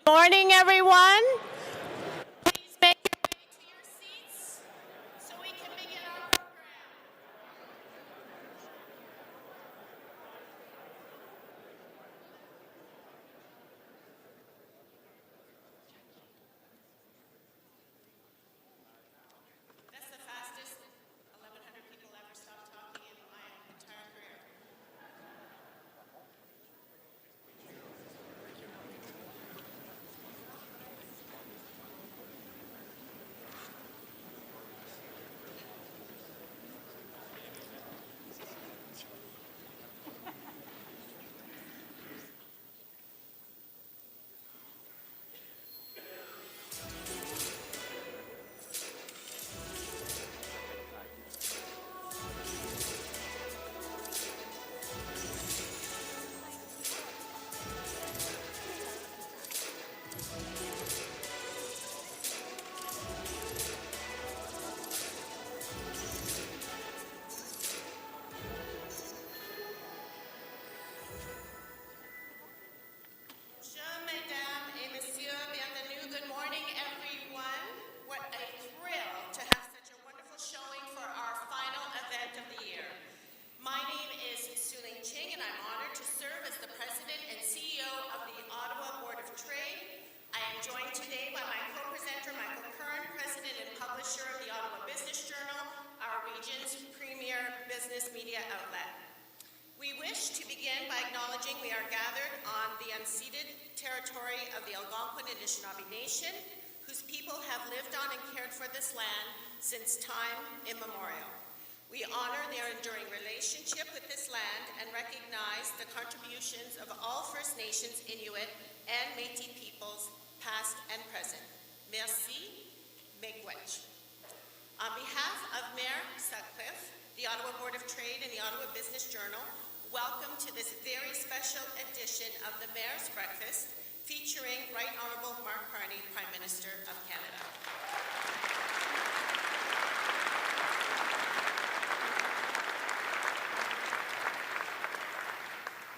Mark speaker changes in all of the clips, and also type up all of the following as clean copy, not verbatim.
Speaker 1: Morning, everyone. Please make your way to your seats so we can begin our program. That's the fastest 1,100 people ever stopped talking in my entire career. Mesdames et messieurs, bienvenue. Good morning, everyone. What a thrill to have such a wonderful showing for our final event of the year. My name is Su-Ling Ching, and I'm honored to serve as the President and CEO of the Ottawa Board of Trade. I am joined today by my co-presenter, Michael Kern, President and Publisher of the Ottawa Business Journal, our region's premier business media outlet. We wish to begin by acknowledging we are gathered on the unceded territory of the Algonquin and Anishinaabe Nation, whose people have lived on and cared for this land since time immemorial. We honor their enduring relationship with this land and recognize the contributions of all First Nations, Inuit, and Métis peoples, past and present. Merci, miigwech. On behalf of Mayor Sutcliffe, the Ottawa Board of Trade, and the Ottawa Business Journal, welcome to this very special edition of the Mayor's Breakfast, featuring Right Honourable Mark Carney, Prime Minister of Canada.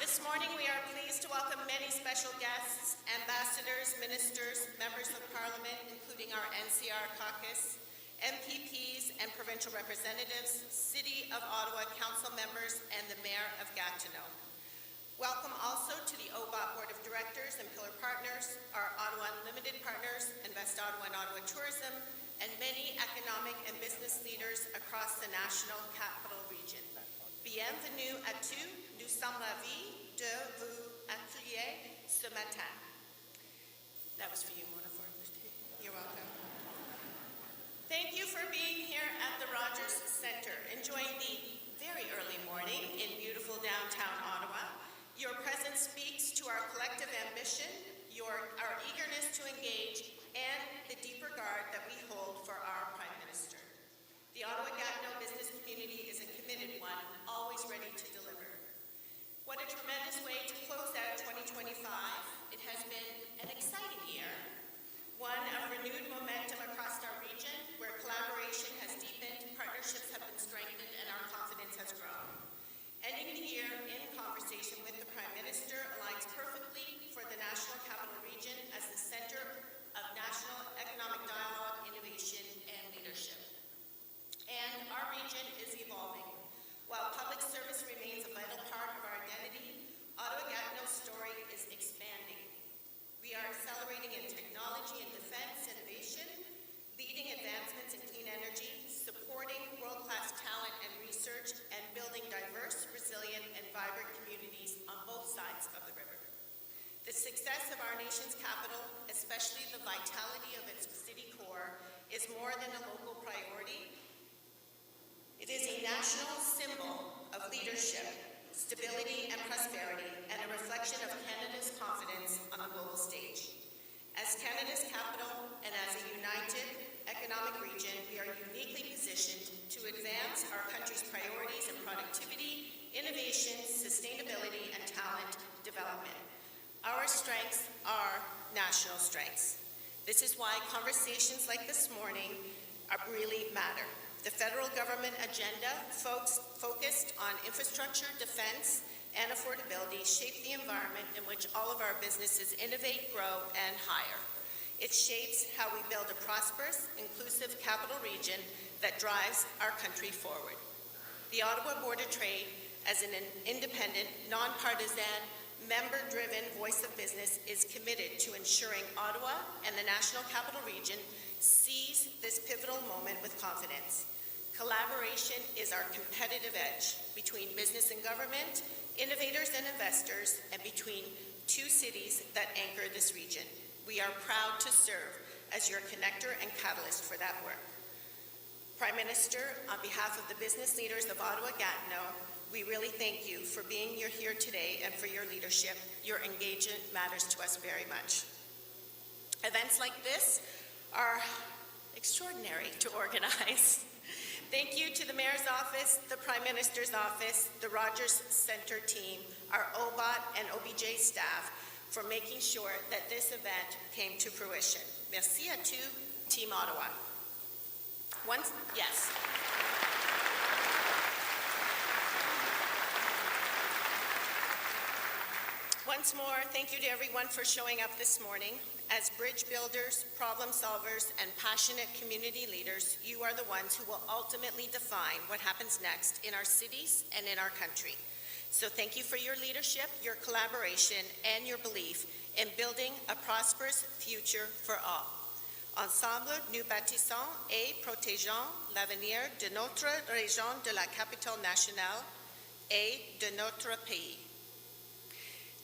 Speaker 1: This morning we are pleased to welcome many special guests, ambassadors, ministers, members of Parliament, including our NCR caucus, MPPs and provincial representatives, City of Ottawa Council members, and the Mayor of Gatineau. Welcome also to the OBOT Board of Directors and Pillar Partners, our Ottawa Unlimited partners, Invest Ottawa and Ottawa Tourism, and many economic and business leaders across the National Capital Region. Bienvenue à tous, nous sommes ravis de vous accueillir ce matin. That was for you, Mona. You're welcome. Thank you for being here at the Rogers Centre, enjoying the very early morning in beautiful downtown Ottawa. Your presence speaks to our collective ambition, our eagerness to engage, and the deep regard that we hold for our Prime Minister. The Ottawa-Gatineau business community is a committed one, always ready to deliver. What a tremendous way to close out 2025. It has been an exciting year, one of renewed momentum across our region, where collaboration has deepened, partnerships have been strengthened, and our confidence has grown. Ending the year in conversation with the Prime Minister aligns perfectly for the National Capital Region as the center of national economic dialogue, innovation, and leadership. And our region is evolving. While public service remains a vital part of our identity, Ottawa-Gatineau's story is expanding. We are accelerating in technology and defense innovation, leading advancements in clean energy, supporting world-class talent and research, and building diverse, resilient, and vibrant communities on both sides of the river. The success of our nation's capital, especially the vitality of its city core, is more than a local priority. It is a national symbol of leadership, stability, and prosperity, and a reflection of Canada's confidence on the global stage. As Canada's capital and as a united economic region, we are uniquely positioned to advance our country's priorities in productivity, innovation, sustainability, and talent development. Our strengths are national strengths. This is why conversations like this morning really matter. The federal government agenda focused on infrastructure, defense, and affordability shape the environment in which all of our businesses innovate, grow, and hire. It shapes how we build a prosperous, inclusive capital region that drives our country forward. The Ottawa Board of Trade, as an independent, nonpartisan, member-driven voice of business, is committed to ensuring Ottawa and the National Capital Region seize this pivotal moment with confidence. Collaboration is our competitive edge between business and government, innovators and investors, and between two cities that anchor this region. We are proud to serve as your connector and catalyst for that work. Prime Minister, on behalf of the business leaders of Ottawa-Gatineau, we really thank you for being here today and for your leadership. Your engagement matters to us very much. Events like this are extraordinary to organize. Thank you to the Mayor's Office, the Prime Minister's Office, the Rogers Centre team, our OBOT and OBJ staff for making sure that this event came to fruition. Merci à tous, Team Ottawa. Yes. Once more, thank you to everyone for showing up this morning. As bridge builders, problem solvers, and passionate community leaders, you are the ones who will ultimately define what happens next in our cities and in our country. So thank you for your leadership, your collaboration, and your belief in building a prosperous future for all. Ensemble, nous bâtissons et protégeons l'avenir de notre région de la capitale nationale et de notre pays.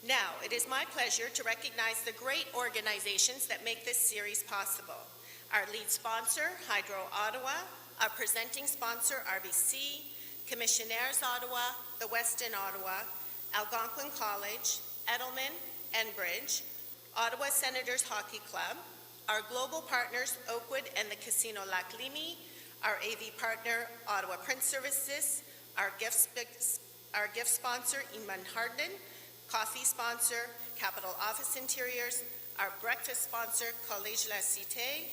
Speaker 1: Now, it is my pleasure to recognize the great organizations that make this series possible. Our lead sponsor, Hydro Ottawa, our presenting sponsor, RBC, Commissionaires Ottawa, the Westin Ottawa, Algonquin College, Edelman, Enbridge, Ottawa Senators Hockey Club, our global partners, Oakwood and the Casino Lac Limi, our AV partner, Ottawa Print Services, our gift sponsor, Iman Hardin, coffee sponsor, Capital Office Interiors, our breakfast sponsor, Collège La Cité,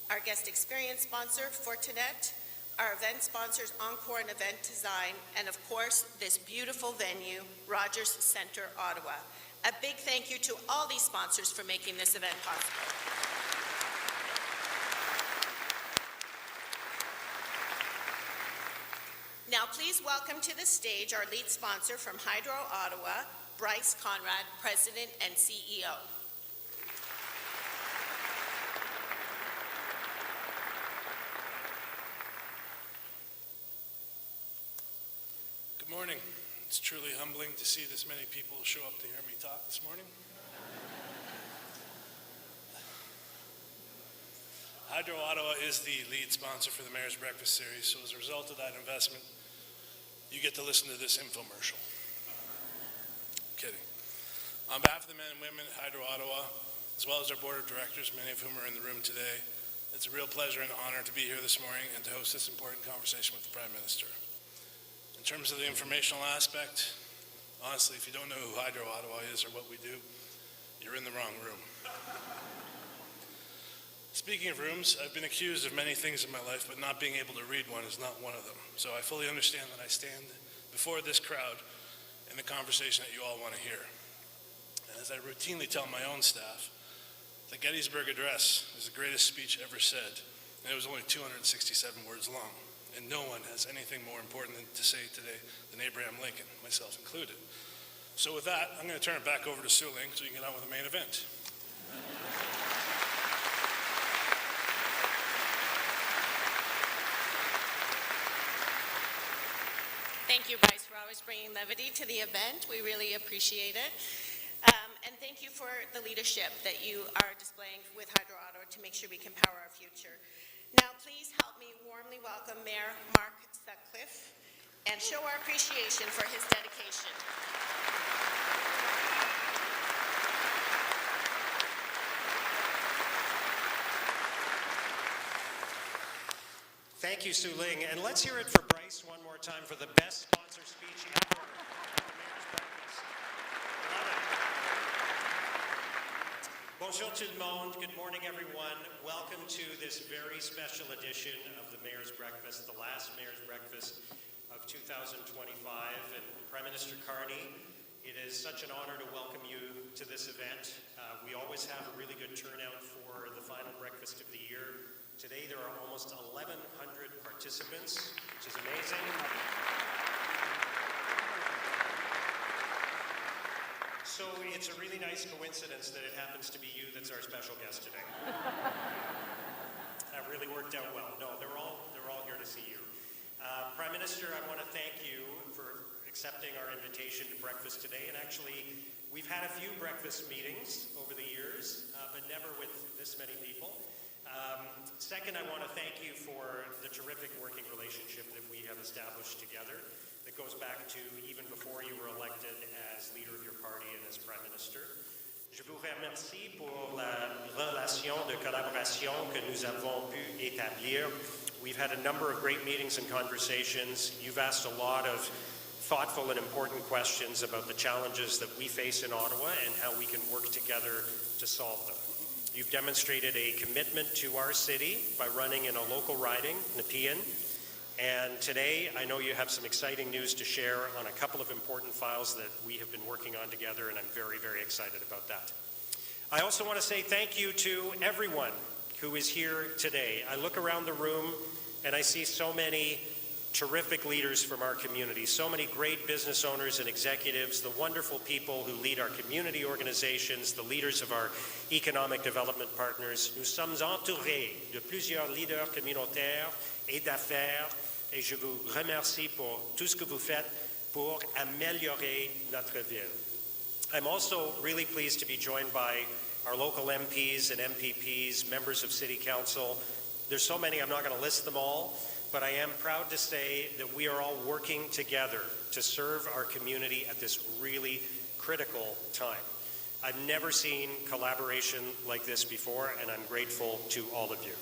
Speaker 1: our guest experience sponsor, Fortinet, our event sponsors, Encore and Event Design, and of course, this beautiful venue, Rogers Centre, Ottawa. A big thank you to all these sponsors for making this event possible. Now, please welcome to the stage our lead sponsor from Hydro Ottawa, Bryce Conrad, President and CEO.
Speaker 2: Good morning. It's truly humbling to see this many people show up to hear me talk this morning. Hydro Ottawa is the lead sponsor for the Mayor's Breakfast Series, so as a result of that investment, you get to listen to this infomercial. Kidding. On behalf of the men and women at Hydro Ottawa, as well as our board of directors, many of whom are in the room today, it's a real pleasure and honor to be here this morning and to host this important conversation with the Prime Minister. In terms of the informational aspect, honestly, if you don't know who Hydro Ottawa is or what we do, you're in the wrong room. Speaking of rooms, I've been accused of many things in my life, but not being able to read one is not one of them. So I fully understand that I stand before this crowd in the conversation that you all want to hear. And as I routinely tell my own staff, the Gettysburg Address is the greatest speech ever said, and it was only 267 words long. And no one has anything more important to say today than Abraham Lincoln, myself included. So with that, I'm going to turn it back over to Sue Ling so we can get on with the main event.
Speaker 1: Thank you, Bryce, for always bringing levity to the event. We really appreciate it. And thank you for the leadership that you are displaying with Hydro Ottawa to make sure we can power our future. Now, please help me warmly welcome Mayor Mark Sutcliffe and show our appreciation for his dedication.
Speaker 3: Thank you, Sue Ling. And let's hear it for Bryce one more time for the best sponsor speech ever at the Mayor's Breakfast. Love it. Bonjour tout le monde. Good morning, everyone. Welcome to this very special edition of the Mayor's Breakfast, the last Mayor's Breakfast of 2025. And Prime Minister Carney, It is such an honor to welcome you to this event. We always have a really good turnout for the final breakfast of the year. Today there are almost 1,100 participants, which is amazing. So it's a really nice coincidence that it happens to be you that's our special guest today. That really worked out well. No, they're all here to see you. Prime Minister, I want to thank you for accepting our invitation to breakfast today. And actually, we've had a few breakfast meetings over the years, but never with this many people. Second, I want to thank you for the terrific working relationship that we have established together that goes back to even before you were elected as leader of your party and as Prime Minister. Je vous remercie pour la relation de collaboration que nous avons pu établir. We've had a number of great meetings and conversations. You've asked a lot of thoughtful and important questions about the challenges that we face in Ottawa and how we can work together to solve them. You've demonstrated a commitment to our city by running in a local riding, Nepean, and today I know you have some exciting news to share on a couple of important files that we have been working on together, and I'm very, very excited about that. I also want to say thank you to everyone who is here today. I look around the room and I see so many terrific leaders from our community, so many great business owners and executives, the wonderful people who lead our community organizations, the leaders of our economic development partners. Nous sommes entourés de plusieurs leaders communautaires et d'affaires, et je vous remercie pour tout ce que vous faites pour améliorer notre ville. I'm also really pleased to be joined by our local MPs and MPPs, members of City Council. There's so many, I'm not going to list them all, but I am proud to say that we are all working together to serve our community at this really critical time. I've never seen collaboration like this before, and I'm grateful to all of you.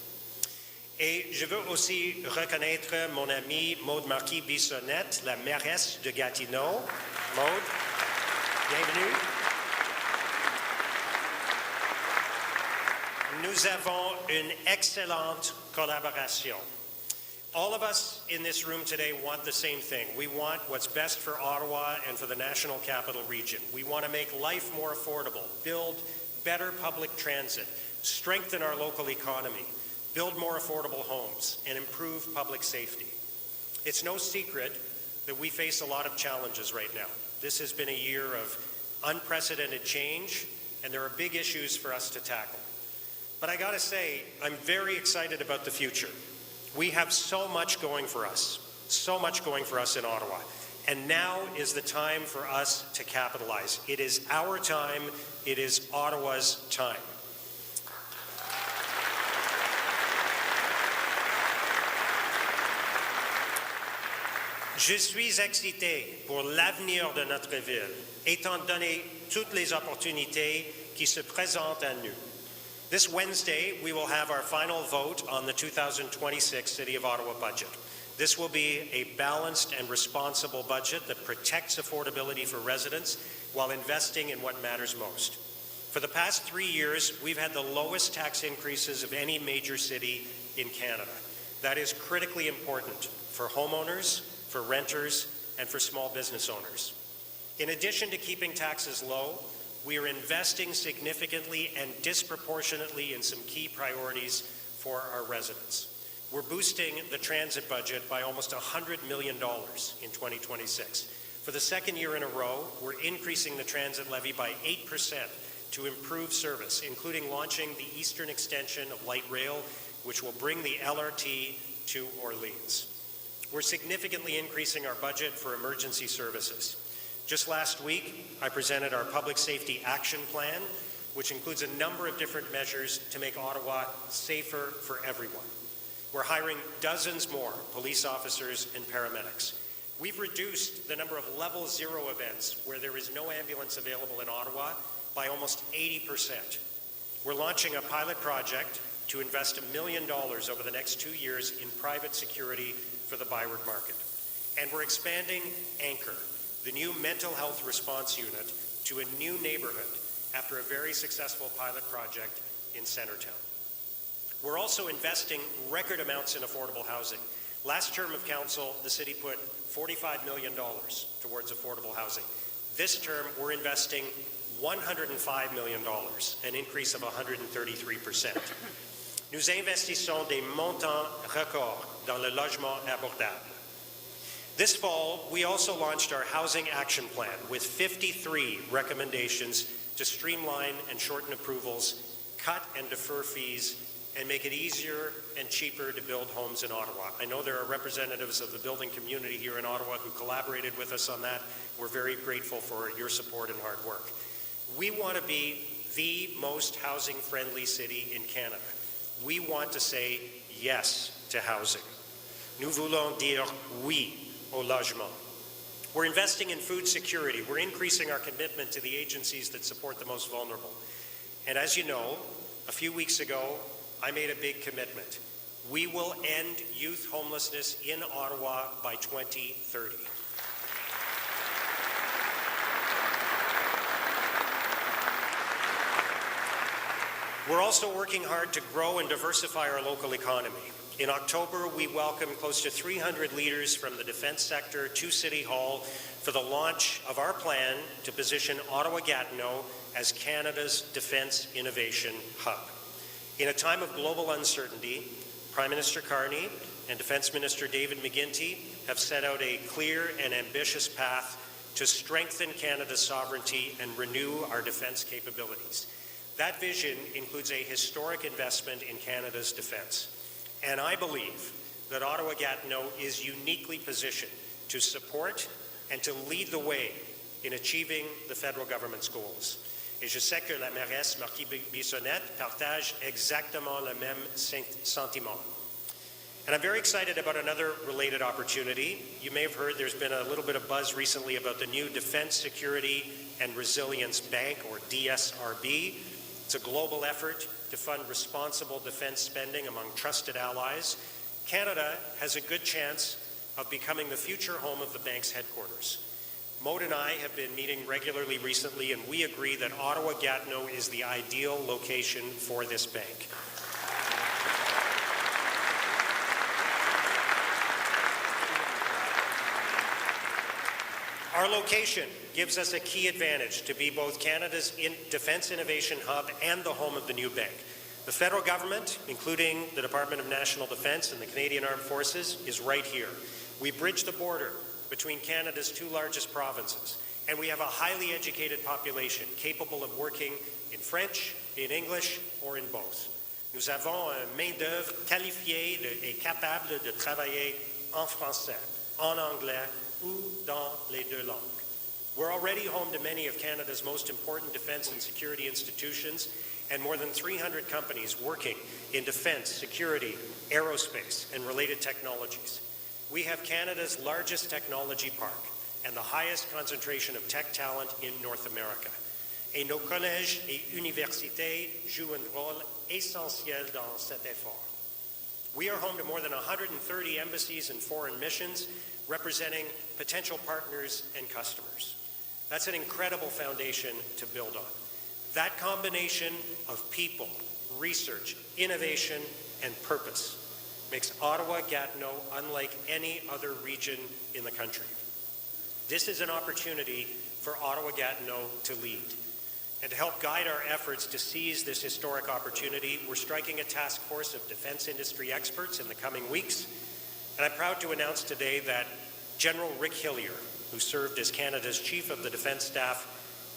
Speaker 3: Et je veux aussi reconnaître mon amie Maude Marquis-Bissonnette, la mairesse de Gatineau. Maude, bienvenue. Nous avons une excellente collaboration. All of us in this room today want the same thing. We want what's best for Ottawa and for the National Capital Region. We want to make life more affordable, build better public transit, strengthen our local economy, build more affordable homes, and improve public safety. It's no secret that we face a lot of challenges right now. This has been a year of unprecedented change, and there are big issues for us to tackle. But I got to say, I'm very excited about the future. We have so much going for us in Ottawa. And now is the time for us to capitalize. It is our time. It is Ottawa's time. Je suis excité pour l'avenir de notre ville, étant donné toutes les opportunités qui se présentent à nous. This Wednesday, we will have our final vote on the 2026 City of Ottawa budget. This will be a balanced and responsible budget that protects affordability for residents while investing in what matters most. For the past 3 years, we've had the lowest tax increases of any major city in Canada. That is critically important for homeowners, for renters, and for small business owners. In addition to keeping taxes low, we are investing significantly and disproportionately in some key priorities for our residents. We're boosting the transit budget by almost $100 million in 2026. For the second year in a row, we're increasing the transit levy by 8% to improve service, including launching the eastern extension of light rail, which will bring the LRT to Orleans. We're significantly increasing our budget for emergency services. Just last week, I presented our Public Safety Action Plan, which includes a number of different measures to make Ottawa safer for everyone. We're hiring dozens more police officers and paramedics. We've reduced the number of level 0 events where there is no ambulance available in Ottawa by almost 80%. We're launching a pilot project to invest $1 million over the next 2 years in private security for the Byward market. And we're expanding Anchor, the new mental health response unit, to a new neighborhood after a very successful pilot project in Centertown. We're also investing record amounts in affordable housing. Last term of council, the city put $45 million towards affordable housing. This term, we're investing $105 million, an increase of 133%. Nous investissons des montants records dans le logement abordable. This fall, we also launched our Housing Action Plan with 53 recommendations to streamline and shorten approvals, cut and defer fees, and make it easier and cheaper to build homes in Ottawa. I know there are representatives of the building community here in Ottawa who collaborated with us on that. We're very grateful for your support and hard work. We want to be the most housing-friendly city in Canada. We want to say yes to housing. Nous voulons dire oui au logement. We're investing in food security. We're increasing our commitment to the agencies that support the most vulnerable. And as you know, a few weeks ago, I made a big commitment. We will end youth homelessness in Ottawa by 2030. We're also working hard to grow and diversify our local economy. In October, we welcomed close to 300 leaders from the defense sector to City Hall for the launch of our plan to position Ottawa-Gatineau as Canada's defense innovation hub. In a time of global uncertainty, Prime Minister Carney and Defense Minister David McGuinty have set out a clear and ambitious path to strengthen Canada's sovereignty and renew our defense capabilities. That vision includes a historic investment in Canada's defense. And I believe that Ottawa-Gatineau is uniquely positioned to support and to lead the way in achieving the federal government's goals. Et je sais que la mairesse Marquis Bissonnette partage exactement le même sentiment. And I'm very excited about another related opportunity. You may have heard there's been a little bit of buzz recently about the new Defense Security and Resilience Bank, or DSRB. It's a global effort to fund responsible defense spending among trusted allies. Canada has a good chance of becoming the future home of the bank's headquarters. Maud and I have been meeting regularly recently, and we agree that Ottawa-Gatineau is the ideal location for this bank. Our location gives us a key advantage to be both Canada's defense innovation hub and the home of the new bank. The federal government, including the Department of National Defence and the Canadian Armed Forces, is right here. We bridge the border between Canada's two largest provinces, and we have a highly educated population capable of working in French, in English, or in both. Nous avons une main-d'œuvre qualifiée et capable de travailler en français, en anglais, ou dans les deux langues. We're already home to many of Canada's most important defense and security institutions and more than 300 companies working in defense, security, aerospace, and related technologies. We have Canada's largest technology park and the highest concentration of tech talent in North America. Et nos collèges et universités jouent un rôle essentiel dans cet effort. We are home to more than 130 embassies and foreign missions, representing potential partners and customers. That's an incredible foundation to build on. That combination of people, research, innovation, and purpose makes Ottawa-Gatineau unlike any other region in the country. This is an opportunity for Ottawa-Gatineau to lead. And to help guide our efforts to seize this historic opportunity, we're striking a task force of defense industry experts in the coming weeks. And I'm proud to announce today that General Rick Hillier, who served as Canada's Chief of the Defense Staff,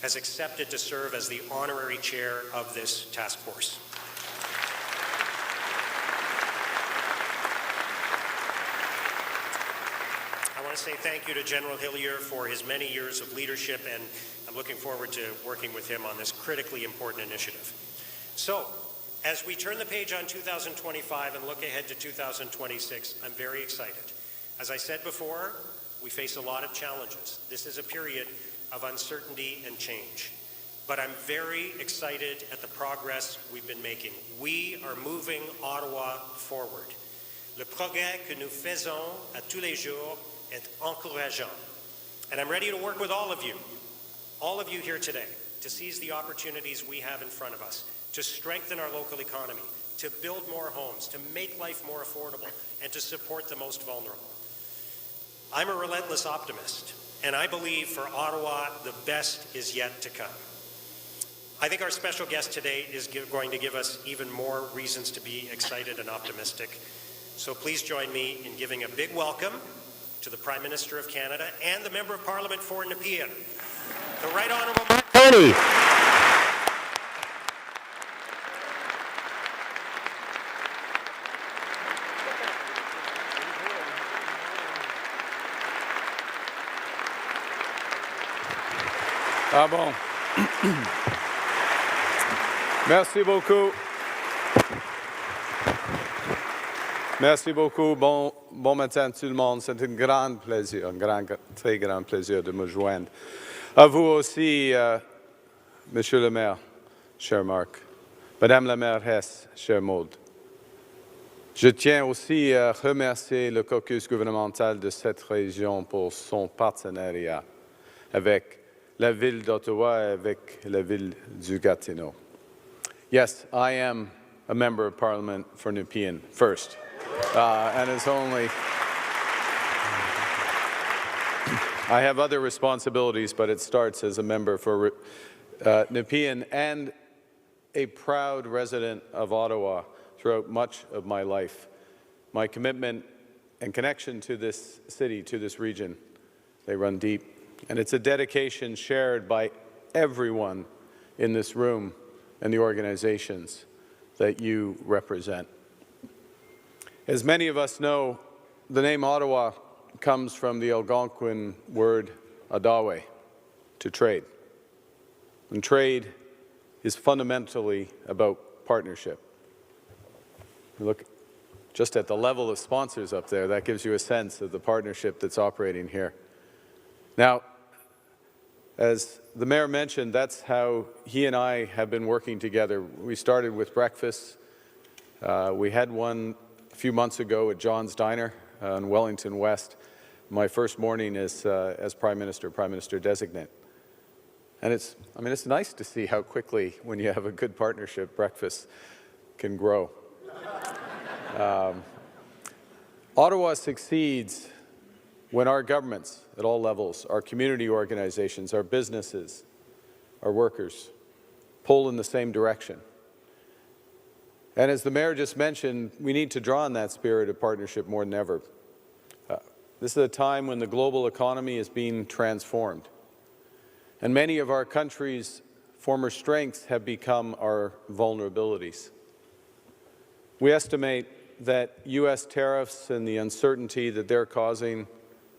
Speaker 3: has accepted to serve as the honorary chair of this task force. I want to say thank you to General Hillier for his many years of leadership, and I'm looking forward to working with him on this critically important initiative. So, as we turn the page on 2025 and look ahead to 2026, I'm very excited. As I said before, we face a lot of challenges. This is a period of uncertainty and change. But I'm very excited at the progress we've been making. We are moving Ottawa forward. Le progrès que nous faisons à tous les jours est encourageant. And I'm ready to work with all of you here today, to seize the opportunities we have in front of us, to strengthen our local economy, to build more homes, to make life more affordable, and to support the most vulnerable. I'm a relentless optimist, and I believe for Ottawa, the best is yet to come. I think our special guest today is going to give us even more reasons to be excited and optimistic. So please join me in giving a big welcome to the Prime Minister of Canada and the Member of Parliament for Nepean, the Right Honourable Mark Carney.
Speaker 4: Ah bon. Merci beaucoup. Merci beaucoup. Bon matin tout le monde. C'est un grand plaisir, très grand plaisir de me joindre. À vous aussi, Monsieur le maire, cher Marc. Madame la mairesse, chère Maude. Je tiens aussi à remercier le caucus gouvernemental de cette région pour son partenariat avec la ville d'Ottawa et avec la ville du Gatineau. Yes, I am a member of parliament for Nepean first, and it's only, I have other responsibilities, but it starts as a member for Nepean and a proud resident of Ottawa throughout much of my life. My commitment and connection to this city, to this region, they run deep. And it's a dedication shared by everyone in this room and the organizations that you represent. As many of us know, the name Ottawa comes from the Algonquin word adawe, to trade. And trade is fundamentally about partnership. Look just at the level of sponsors up there, that gives you a sense of the partnership that's operating here. Now, as the mayor mentioned, that's how he and I have been working together. We started with breakfast. We had one a few months ago at John's Diner in Wellington West. My first morning as Prime Minister designate. And it's nice to see how quickly, when you have a good partnership, breakfast can grow. Ottawa succeeds when our governments at all levels, our community organizations, our businesses, our workers, pull in the same direction. And as the mayor just mentioned, we need to draw on that spirit of partnership more than ever. This is a time when the global economy is being transformed. And many of our country's former strengths have become our vulnerabilities. We estimate that U.S. tariffs and the uncertainty that they're causing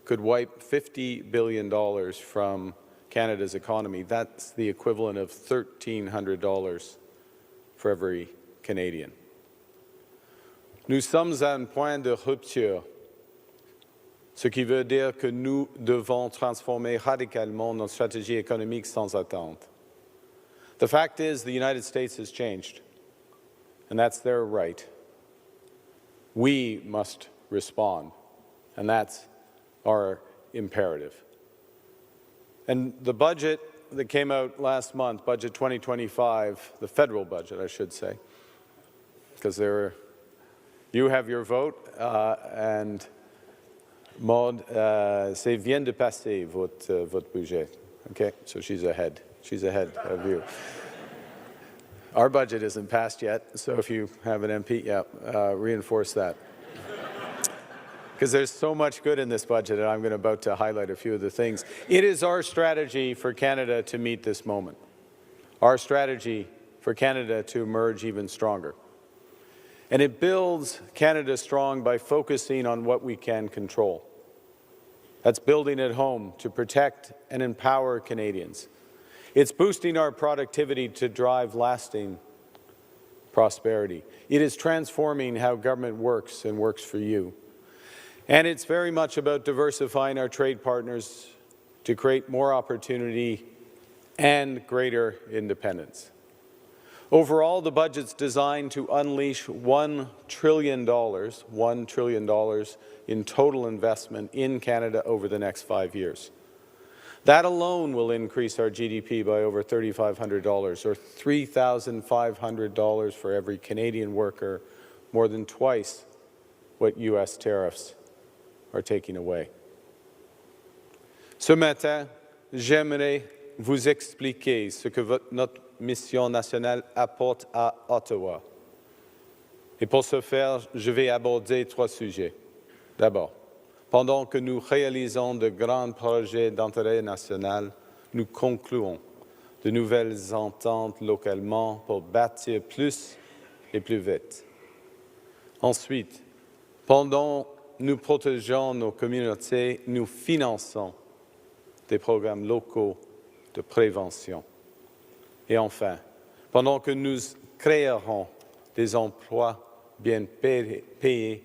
Speaker 4: could wipe $50 billion from Canada's economy. That's the equivalent of $1,300 for every Canadian. Nous sommes à un point de rupture, ce qui veut dire que nous devons transformer radicalement notre stratégie économique sans attente. The fact is, the United States has changed, and that's their right. We must respond, and that's our imperative. And the budget that came out last month, Budget 2025, the federal budget, I should say, because you have your vote, and Maud, c'est vient de passer votre budget. Okay, so she's ahead. She's ahead of you. Our budget isn't passed yet, so if you have an MP, reinforce that. Because there's so much good in this budget, and I'm about to highlight a few of the things. It is our strategy for Canada to meet this moment. Our strategy for Canada to emerge even stronger. And it builds Canada strong by focusing on what we can control. That's building at home to protect and empower Canadians. It's boosting our productivity to drive lasting prosperity. It is transforming how government works and works for you. And it's very much about diversifying our trade partners to create more opportunity and greater independence. Overall, the budget's designed to unleash $1 trillion in total investment in Canada over the next 5 years. That alone will increase our GDP by over $3,500, or $3,500 for every Canadian worker, more than twice what U.S. tariffs are taking away. Ce matin, j'aimerais vous expliquer ce que notre mission nationale apporte à Ottawa. Et pour ce faire, je vais aborder 3 sujets. D'abord, pendant que nous réalisons de grands projets d'intérêt national, nous concluons de nouvelles ententes localement pour bâtir plus et plus vite. Ensuite, pendant que nous protégeons nos communautés, nous finançons des programmes locaux de prévention. Et enfin, pendant que nous créerons des emplois bien payés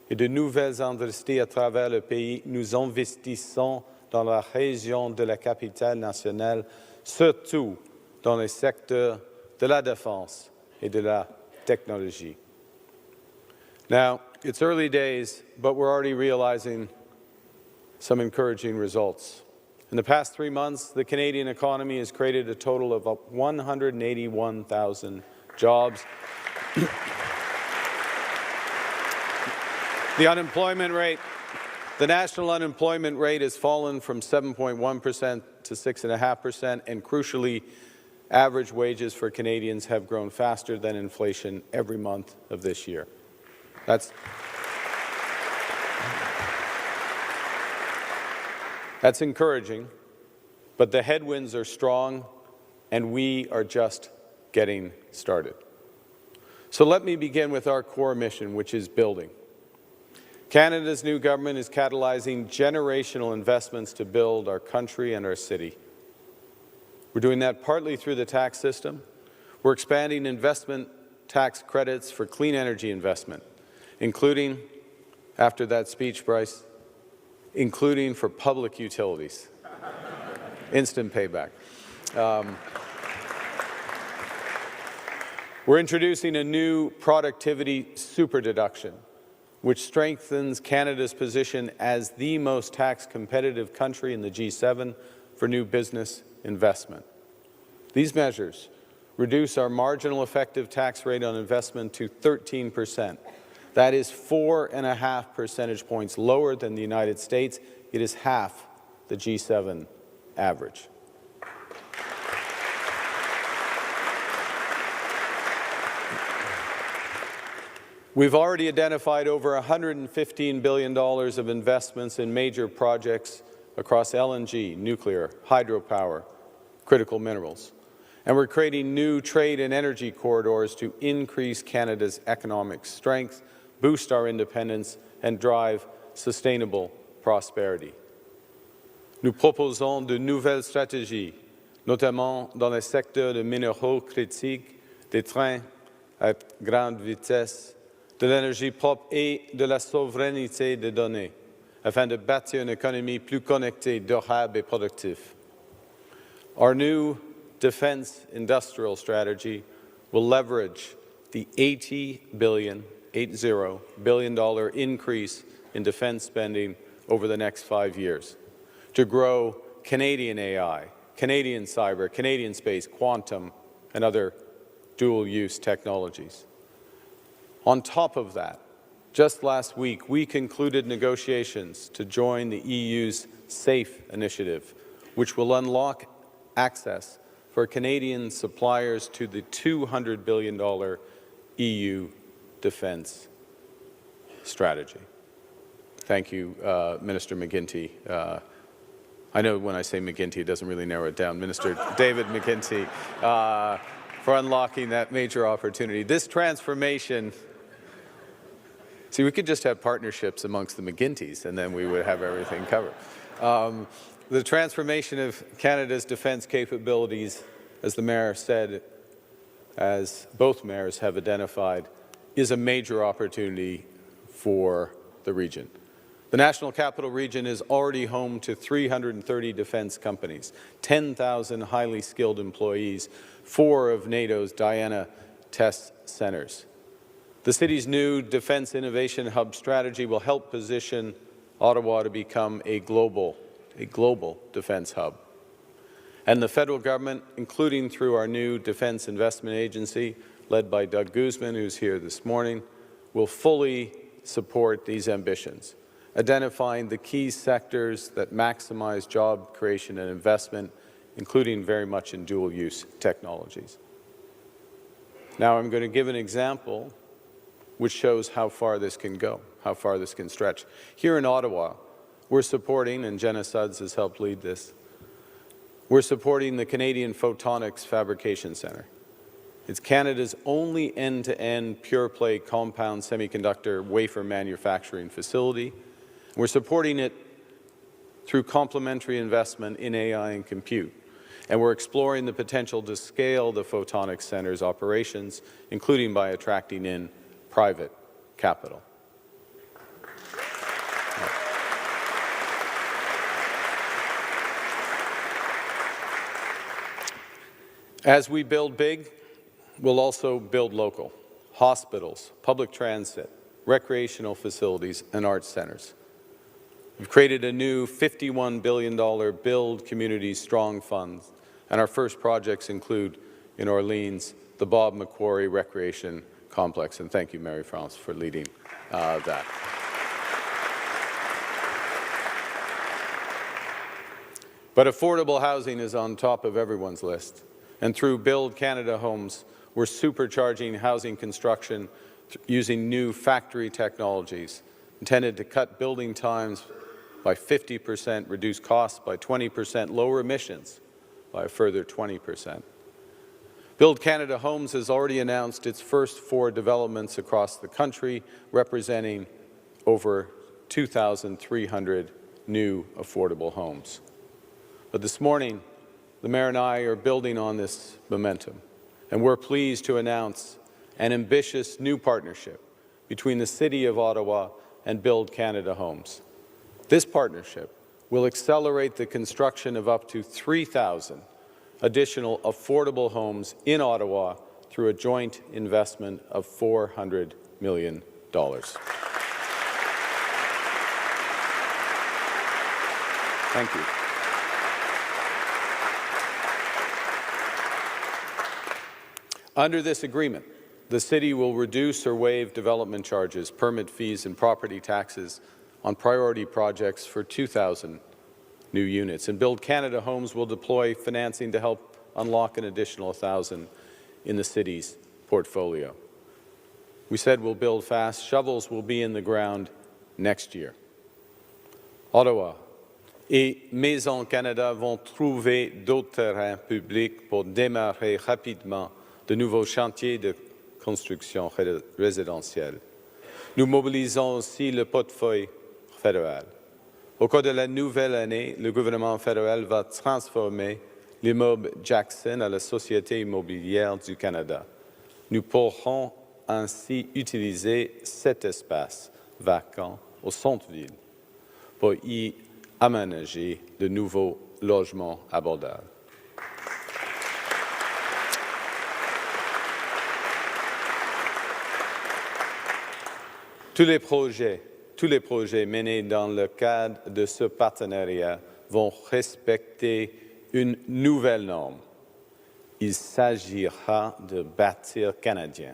Speaker 4: et de nouvelles industries à travers le pays, nous investissons dans la région de la capitale nationale, surtout dans les secteurs de la défense et de la technologie. Now, it's early days, but we're already realizing some encouraging results. In the past 3 months, the Canadian economy has created a total of 181,000 jobs. The national unemployment rate has fallen from 7.1% to 6.5%, and crucially, average wages for Canadians have grown faster than inflation every month of this year. That's encouraging, but the headwinds are strong, and we are just getting started. So let me begin with our core mission, which is building. Canada's new government is catalyzing generational investments to build our country and our city. We're doing that partly through the tax system. We're expanding investment tax credits for clean energy investment, including, after that speech, Bryce, including for public utilities. Instant payback. We're introducing a new productivity superdeduction, which strengthens Canada's position as the most tax-competitive country in the G7 for new business investment. These measures reduce our marginal effective tax rate on investment to 13%. That is 4.5 percentage points lower than the United States. It is half the G7 average. We've already identified over $115 billion of investments in major projects across LNG, nuclear, hydropower, critical minerals. And we're creating new trade and energy corridors to increase Canada's economic strength, boost our independence, and drive sustainable prosperity. Nous proposons de nouvelles stratégies, notamment dans les secteurs de minéraux critiques, des trains à grande vitesse, de l'énergie propre et de la souveraineté des données, afin de bâtir une économie plus connectée, durable et productive. Our new defense industrial strategy will leverage the $80 billion increase in defense spending over the next 5 years to grow Canadian AI, Canadian cyber, Canadian space, quantum, and other dual-use technologies. On top of that, just last week, we concluded negotiations to join the EU's SAFE initiative, which will unlock access for Canadian suppliers to the $200 billion EU defense strategy. Thank you, Minister McGuinty. I know when I say McGuinty, it doesn't really narrow it down. Minister David McGuinty, for unlocking that major opportunity. This transformation, see, we could just have partnerships amongst the McGuintys, and then we would have everything covered. The transformation of Canada's defense capabilities, as the Mayor said, as both mayors have identified, is a major opportunity for the region. The National Capital Region is already home to 330 defense companies, 10,000 highly skilled employees, 4 of NATO's Diana test centers. The city's new Defense Innovation Hub strategy will help position Ottawa to become a global defense hub. And the federal government, including through our new Defense Investment Agency, led by Doug Guzman, who's here this morning, will fully support these ambitions. identifying the key sectors that maximize job creation and investment, including very much in dual-use technologies. Now I'm going to give an example which shows how far this can go, how far this can stretch. Here in Ottawa, we're supporting, and Jenna Sudds has helped lead this, we're supporting the Canadian Photonics Fabrication Centre. It's Canada's only end-to-end pure-play compound semiconductor wafer manufacturing facility. We're supporting it through complementary investment in AI and compute. And we're exploring the potential to scale the Photonics Centre's operations, including by attracting in private capital. As we build big, we'll also build local. Hospitals, public transit, recreational facilities, and arts centres. We've created a new $51 billion Build Communities Strong Fund, and our first projects include, in Orleans, the Bob Macquarie Recreation Complex. And thank you, Marie-France, for leading that. But affordable housing is on top of everyone's list. And through Build Canada Homes, we're supercharging housing construction using new factory technologies intended to cut building times by 50%, reduce costs by 20%, lower emissions by a further 20%. Build Canada Homes has already announced its first 4 developments across the country, representing over 2,300 new affordable homes. But this morning, the Mayor and I are building on this momentum, and we're pleased to announce an ambitious new partnership between the City of Ottawa and Build Canada Homes. This partnership will accelerate the construction of up to 3,000 additional affordable homes in Ottawa through a joint investment of $400 million. Thank you. Under this agreement, the City will reduce or waive development charges, permit fees, and property taxes on priority projects for 2,000 new units. And Build Canada Homes will deploy financing to help unlock an additional 1,000 in the City's portfolio. We said we'll build fast. Shovels will be in the ground next year. Ottawa et Maison Canada vont trouver d'autres terrains publics pour démarrer rapidement de nouveaux chantiers de construction résidentielle. Nous mobilisons aussi le portefeuille fédéral. Au cours de la nouvelle année, le gouvernement fédéral va transformer l'immeuble Jackson à la Société immobilière du Canada. Nous pourrons ainsi utiliser cet espace vacant au centre-ville pour y aménager de nouveaux logements abordables. Tous les projets menés dans le cadre de ce partenariat vont respecter une nouvelle norme. Il s'agira de bâtir canadien,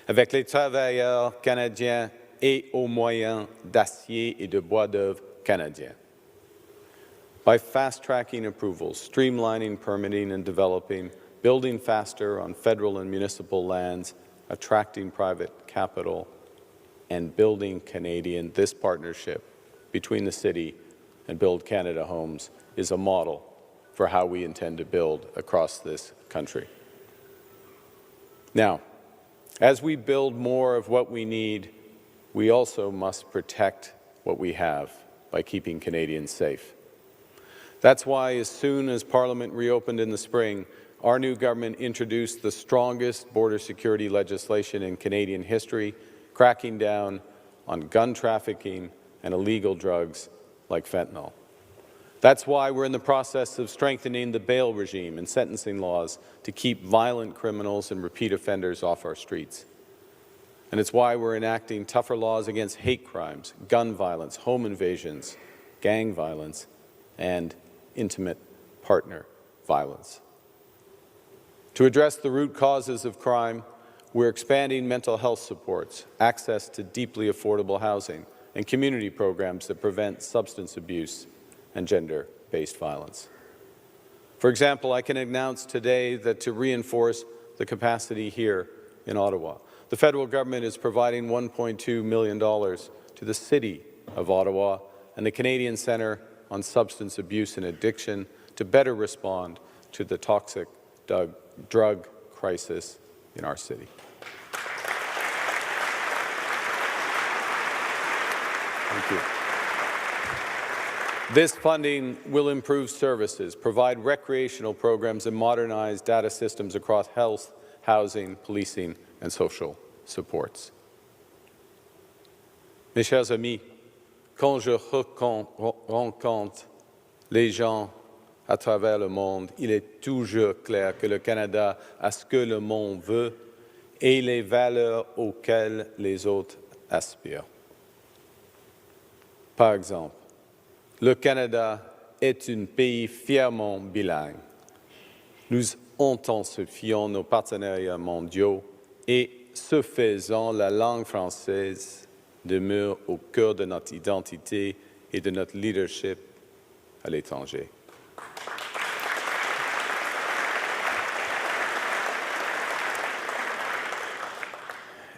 Speaker 4: avec les travailleurs canadiens et aux moyens d'acier et de bois d'œuvre canadiens. By fast-tracking approvals, streamlining permitting and developing, building faster on federal and municipal lands, attracting private capital, and building Canadian, this partnership between the City and Build Canada Homes is a model for how we intend to build across this country. Now, as we build more of what we need, we also must protect what we have by keeping Canadians safe. That's why, as soon as Parliament reopened in the spring, our new government introduced the strongest border security legislation in Canadian history, cracking down on gun trafficking and illegal drugs like fentanyl. That's why we're in the process of strengthening the bail regime and sentencing laws to keep violent criminals and repeat offenders off our streets. And it's why we're enacting tougher laws against hate crimes, gun violence, home invasions, gang violence, and intimate partner violence. To address the root causes of crime, we're expanding mental health supports, access to deeply affordable housing, and community programs that prevent substance abuse and gender-based violence. For example, I can announce today that to reinforce the capacity here in Ottawa, the federal government is providing $1.2 million to the City of Ottawa and the Canadian Centre on Substance Abuse and Addiction to better respond to the toxic drug crisis in our city. Thank you. This funding will improve services, provide recreational programs, and modernize data systems across health, housing, policing, and social supports. Mes chers amis, quand je rencontre les gens à travers le monde, il est toujours clair que le Canada a ce que le monde veut et les valeurs auxquelles les autres aspirent. Par exemple, le Canada est un pays fièrement bilingue. Nous intensifions nos partenariats mondiaux et, ce faisant, la langue française demeure au cœur de notre identité et de notre leadership à l'étranger.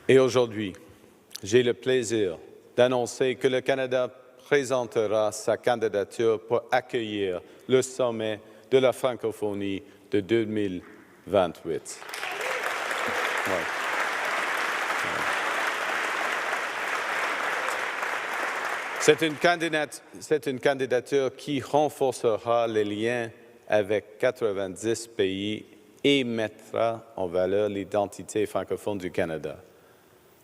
Speaker 4: Et aujourd'hui, j'ai le plaisir d'annoncer que le Canada présentera sa candidature pour accueillir le sommet de la francophonie de 2028. Ouais. C'est une candidature qui renforcera les liens avec 90 pays et mettra en valeur l'identité francophone du Canada,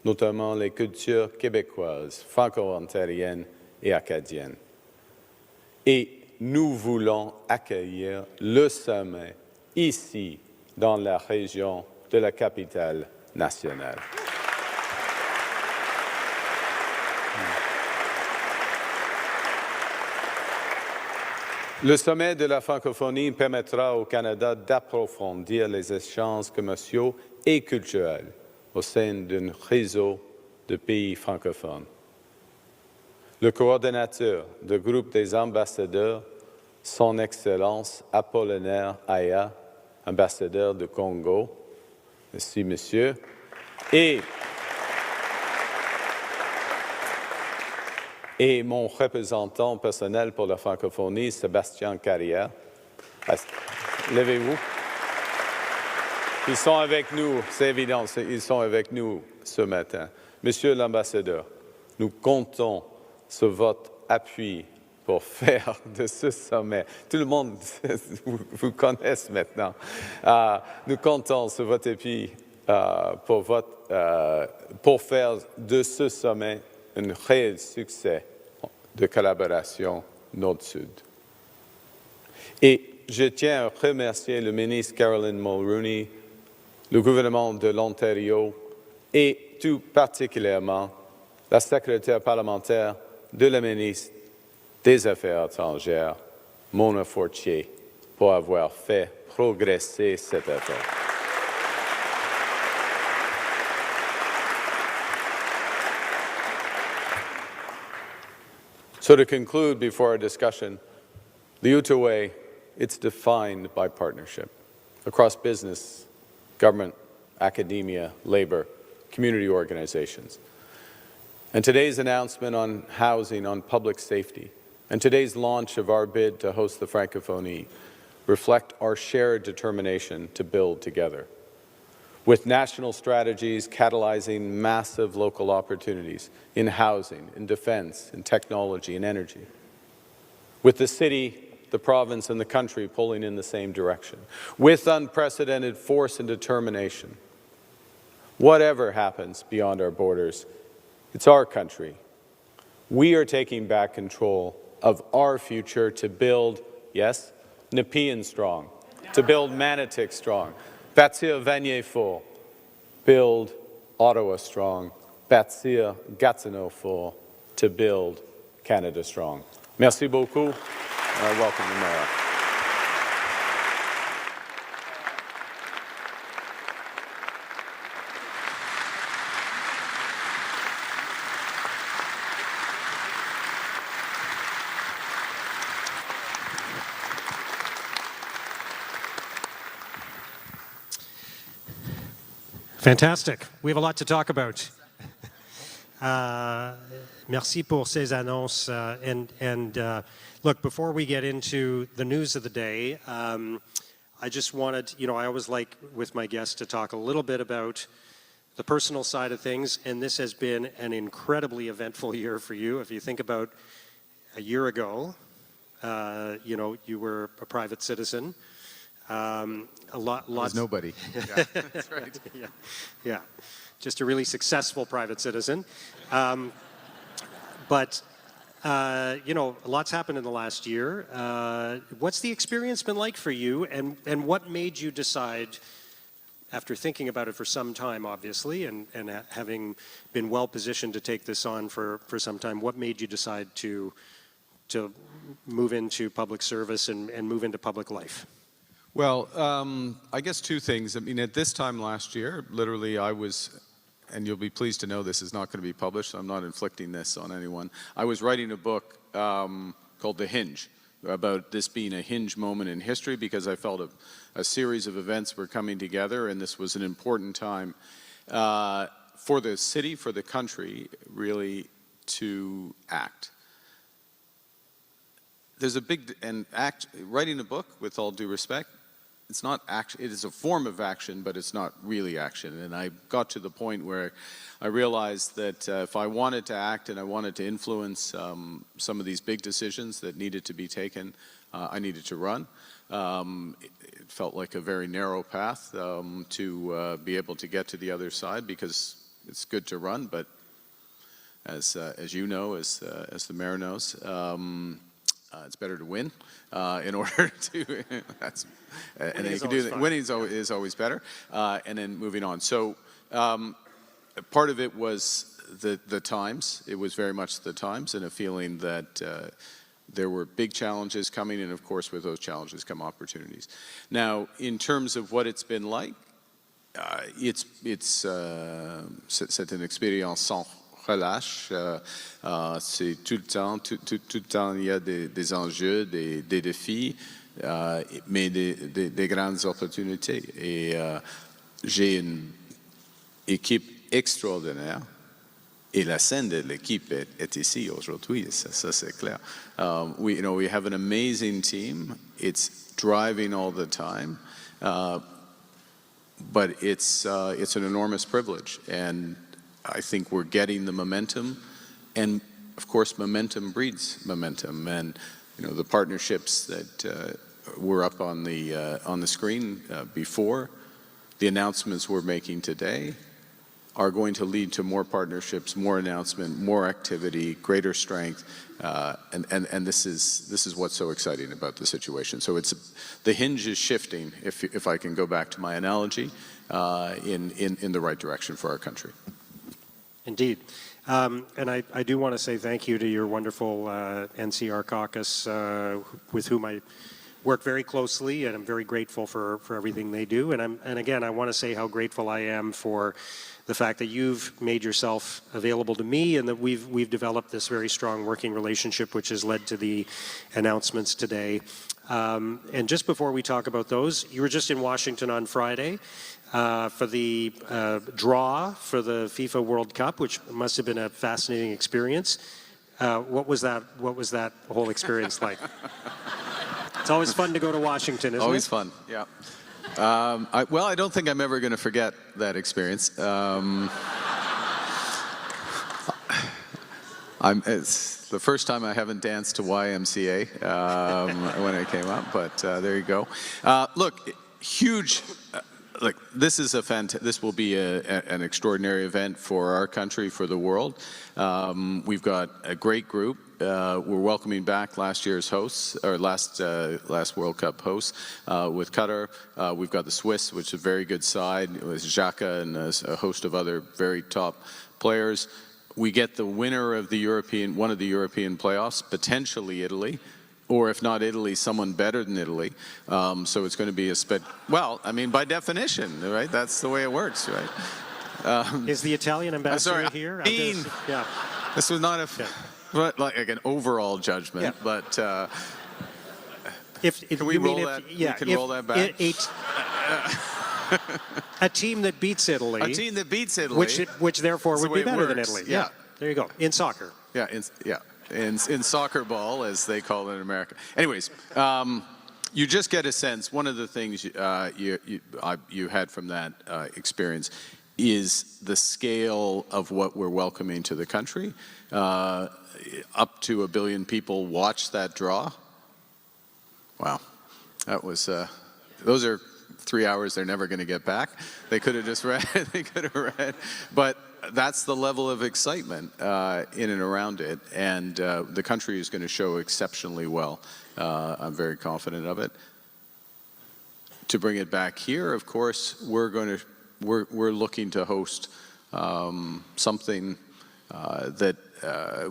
Speaker 4: notamment les cultures québécoises, franco-ontariennes et acadiennes. Et nous voulons accueillir le sommet ici, dans la région de la capitale nationale. Le sommet de la francophonie permettra au Canada d'approfondir les échanges commerciaux et culturels au sein d'un réseau de pays francophones. Le coordonnateur du groupe des ambassadeurs, Son Excellence Apollinaire Aya, ambassadeur du Congo, merci monsieur, et mon représentant personnel pour la francophonie, Sébastien Carrière. Levez-vous. Ils sont avec nous, c'est évident, ils sont avec nous ce matin. Monsieur l'ambassadeur, nous comptons sur votre appui pour faire de ce sommet. Tout le monde vous connaisse maintenant. Nous comptons sur votre appui pour faire de ce sommet un réel succès de collaboration Nord-Sud. Et je tiens à remercier le ministre Caroline Mulroney, le gouvernement de l'Ontario et tout particulièrement la secrétaire parlementaire de la ministre des Affaires étrangères, Mona Fortier, pour avoir fait progresser cet effort. So to conclude before our discussion, the Outaouais, it's defined by partnership across business, government, academia, labor, community organizations. And today's announcement on housing, on public safety, and today's launch of our bid to host the Francophonie reflect our shared determination to build together, with national strategies catalyzing massive local opportunities in housing, in defense, in technology, and energy. With the city, the province, and the country pulling in the same direction, with unprecedented force and determination. Whatever happens beyond our borders, it's our country. We are taking back control of our future to build, yes, Nepean strong, to build Manotick strong, bâtir Vanier fort, build Ottawa strong, bâtir Gatineau fort, to build Canada strong. Merci beaucoup. I welcome the mayor.
Speaker 3: Fantastic. We have a lot to talk about. Merci pour ces annonces. Look, before we get into the news of the day, I just wanted, I always like with my guests to talk a little bit about the personal side of things, and this has been an incredibly eventful year for you. If you think about a year ago, you were a private citizen.
Speaker 4: Was nobody. Yeah, that's right.
Speaker 3: Yeah, just a really successful private citizen. But a lot's happened in the last year. What's the experience been like for you, and what made you decide, after thinking about it for some time, obviously, and having been well positioned to take this on for some time, what made you decide to move into public service and move into public life?
Speaker 4: Well, I guess two things. I mean, at this time last year, literally I was, and you'll be pleased to know this is not going to be published, so I'm not inflicting this on anyone. I was writing a book called The Hinge, about this being a hinge moment in history, because I felt a series of events were coming together, and this was an important time for the city, for the country, really, to act. There's a big, writing a book, with all due respect, it's not action, it is a form of action, but it's not really action. And I got to the point where I realized that if I wanted to act and I wanted to influence some of these big decisions that needed to be taken, I needed to run. It felt like a very narrow path to be able to get to the other side, because it's good to run, but as you know, as the mayor knows, it's better to win in order to. And then you can do that. Winning is always better. And then moving on. So part of it was the times. It was very much the times, and a feeling that there were big challenges coming, and of course, with those challenges come opportunities. Now, in terms of what it's been like, c'est une expérience sans relâche. C'est tout le temps, il y a des enjeux, des défis, mais des grandes opportunités. Et j'ai une équipe extraordinaire. Et la scène de l'équipe est ici aujourd'hui, ça c'est clair. We have an amazing team. It's driving all the time, but it's an enormous privilege, and I think we're getting the momentum, and of course momentum breeds momentum, and the partnerships that were up on the screen before, the announcements we're making today are going to lead to more partnerships, more announcement, more activity, greater strength, and this is what's so exciting about the situation. So the hinge is shifting, if I can go back to my analogy, in the right direction for our country.
Speaker 3: Indeed. And I do want to say thank you to your wonderful NCR caucus, with whom I work very closely, and I'm very grateful for everything they do. And again, I want to say how grateful I am for the fact that you've made yourself available to me, and that we've developed this very strong working relationship, which has led to the announcements today. And just before we talk about those, you were just in Washington on Friday for the draw for the FIFA World Cup, which must have been a fascinating experience. What was that whole experience like? It's always fun to go to Washington, isn't it?
Speaker 4: Always fun, yeah. I don't think I'm ever going to forget that experience. It's the first time I haven't danced to YMCA when I came up, but there you go. Look, huge. Look, this will be an extraordinary event for our country, for the world. We've got a great group. We're welcoming back last year's hosts, or last World Cup hosts, with Qatar. We've got the Swiss, which is a very good side, with Xhaka and a host of other very top players. We get the winner of one of the European playoffs, potentially Italy, or if not Italy, someone better than Italy. So it's going to be by definition, right? That's the way it works, right?
Speaker 3: Is the Italian ambassador here?
Speaker 4: Yeah. This was not like an overall judgment,
Speaker 3: yeah.
Speaker 4: But
Speaker 3: can
Speaker 4: we roll that? Yeah, we can roll that back.
Speaker 3: A team that beats Italy.
Speaker 4: A team that beats Italy.
Speaker 3: Which therefore
Speaker 4: That's
Speaker 3: would
Speaker 4: the
Speaker 3: be
Speaker 4: way it
Speaker 3: better than
Speaker 4: works.
Speaker 3: Italy.
Speaker 4: Yeah.
Speaker 3: There you go. In soccer.
Speaker 4: Yeah, in soccer ball, as they call it in America. Anyways, you just get a sense. One of the things you had from that experience is the scale of what we're welcoming to the country. Up to 1 billion people watched that draw. Wow, that was. Those are 3 hours they're never going to get back. They could have just read. They could have read, but. That's the level of excitement in and around it, and the country is going to show exceptionally well. I'm very confident of it. To bring it back here, of course, we're looking to host something that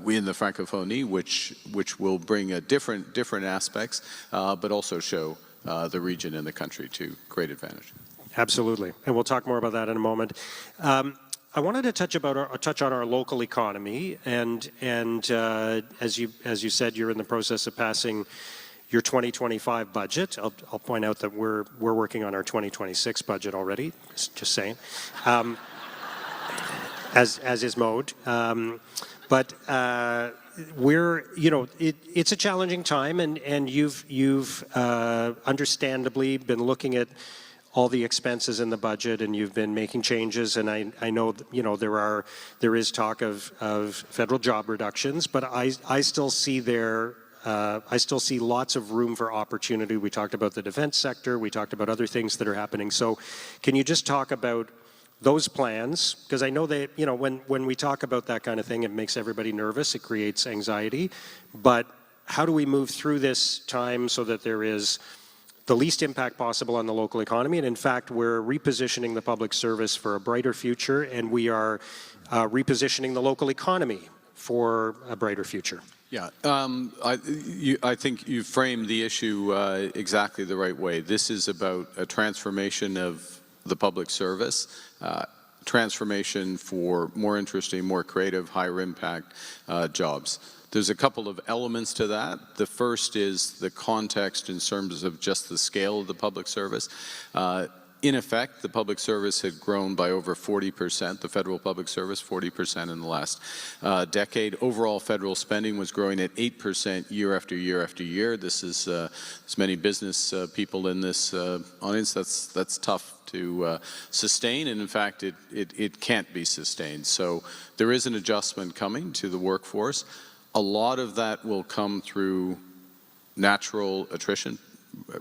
Speaker 4: we in the Francophonie, which will bring a different aspects, but also show the region and the country to great advantage.
Speaker 3: Absolutely, and we'll talk more about that in a moment. I wanted to touch on our local economy, and as you said, you're in the process of passing your 2025 budget. I'll point out that we're working on our 2026 budget already. Just saying, as is Mode, but it's a challenging time, and you've understandably been looking at all the expenses in the budget, and you've been making changes, and I know there is talk of federal job reductions, but I still see lots of room for opportunity. We talked about the defense sector, we talked about other things that are happening. So can you just talk about those plans? Because I know that when we talk about that kind of thing, it makes everybody nervous, it creates anxiety, but how do we move through this time so that there is the least impact possible on the local economy? And in fact, we're repositioning the public service for a brighter future, and we are repositioning the local economy for a brighter future.
Speaker 4: Yeah, I think you framed the issue exactly the right way. This is about a transformation of the public service, transformation for more interesting, more creative, higher impact jobs. There's a couple of elements to that. The first is the context in terms of just the scale of the public service. In effect, the public service had grown by over 40%, the federal public service, 40% in the last decade. Overall federal spending was growing at 8% year after year after year. This is, as many business people in this audience, that's tough to sustain, and in fact, it can't be sustained. So there is an adjustment coming to the workforce. A lot of that will come through natural attrition,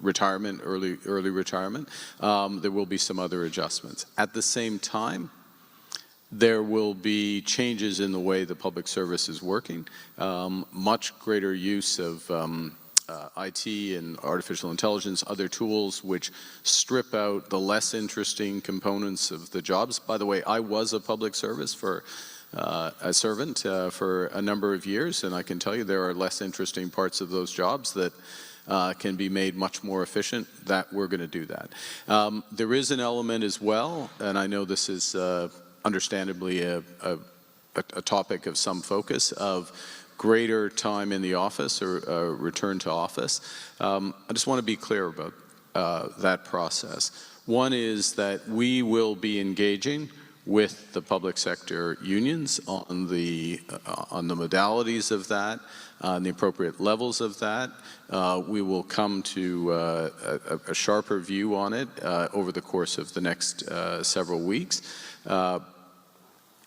Speaker 4: retirement, early retirement. There will be some other adjustments. At the same time, there will be changes in the way the public service is working, much greater use of IT and artificial intelligence, other tools which strip out the less interesting components of the jobs. By the way, I was a public service a servant for a number of years, and I can tell you there are less interesting parts of those jobs that can be made much more efficient. That we're going to do that. There is an element as well, and I know this is understandably a topic of some focus, of greater time in the office or return to office. I just want to be clear about that process. One is that we will be engaging with the public sector unions on the modalities of that, on the appropriate levels of that. We will come to a sharper view on it over the course of the next several weeks.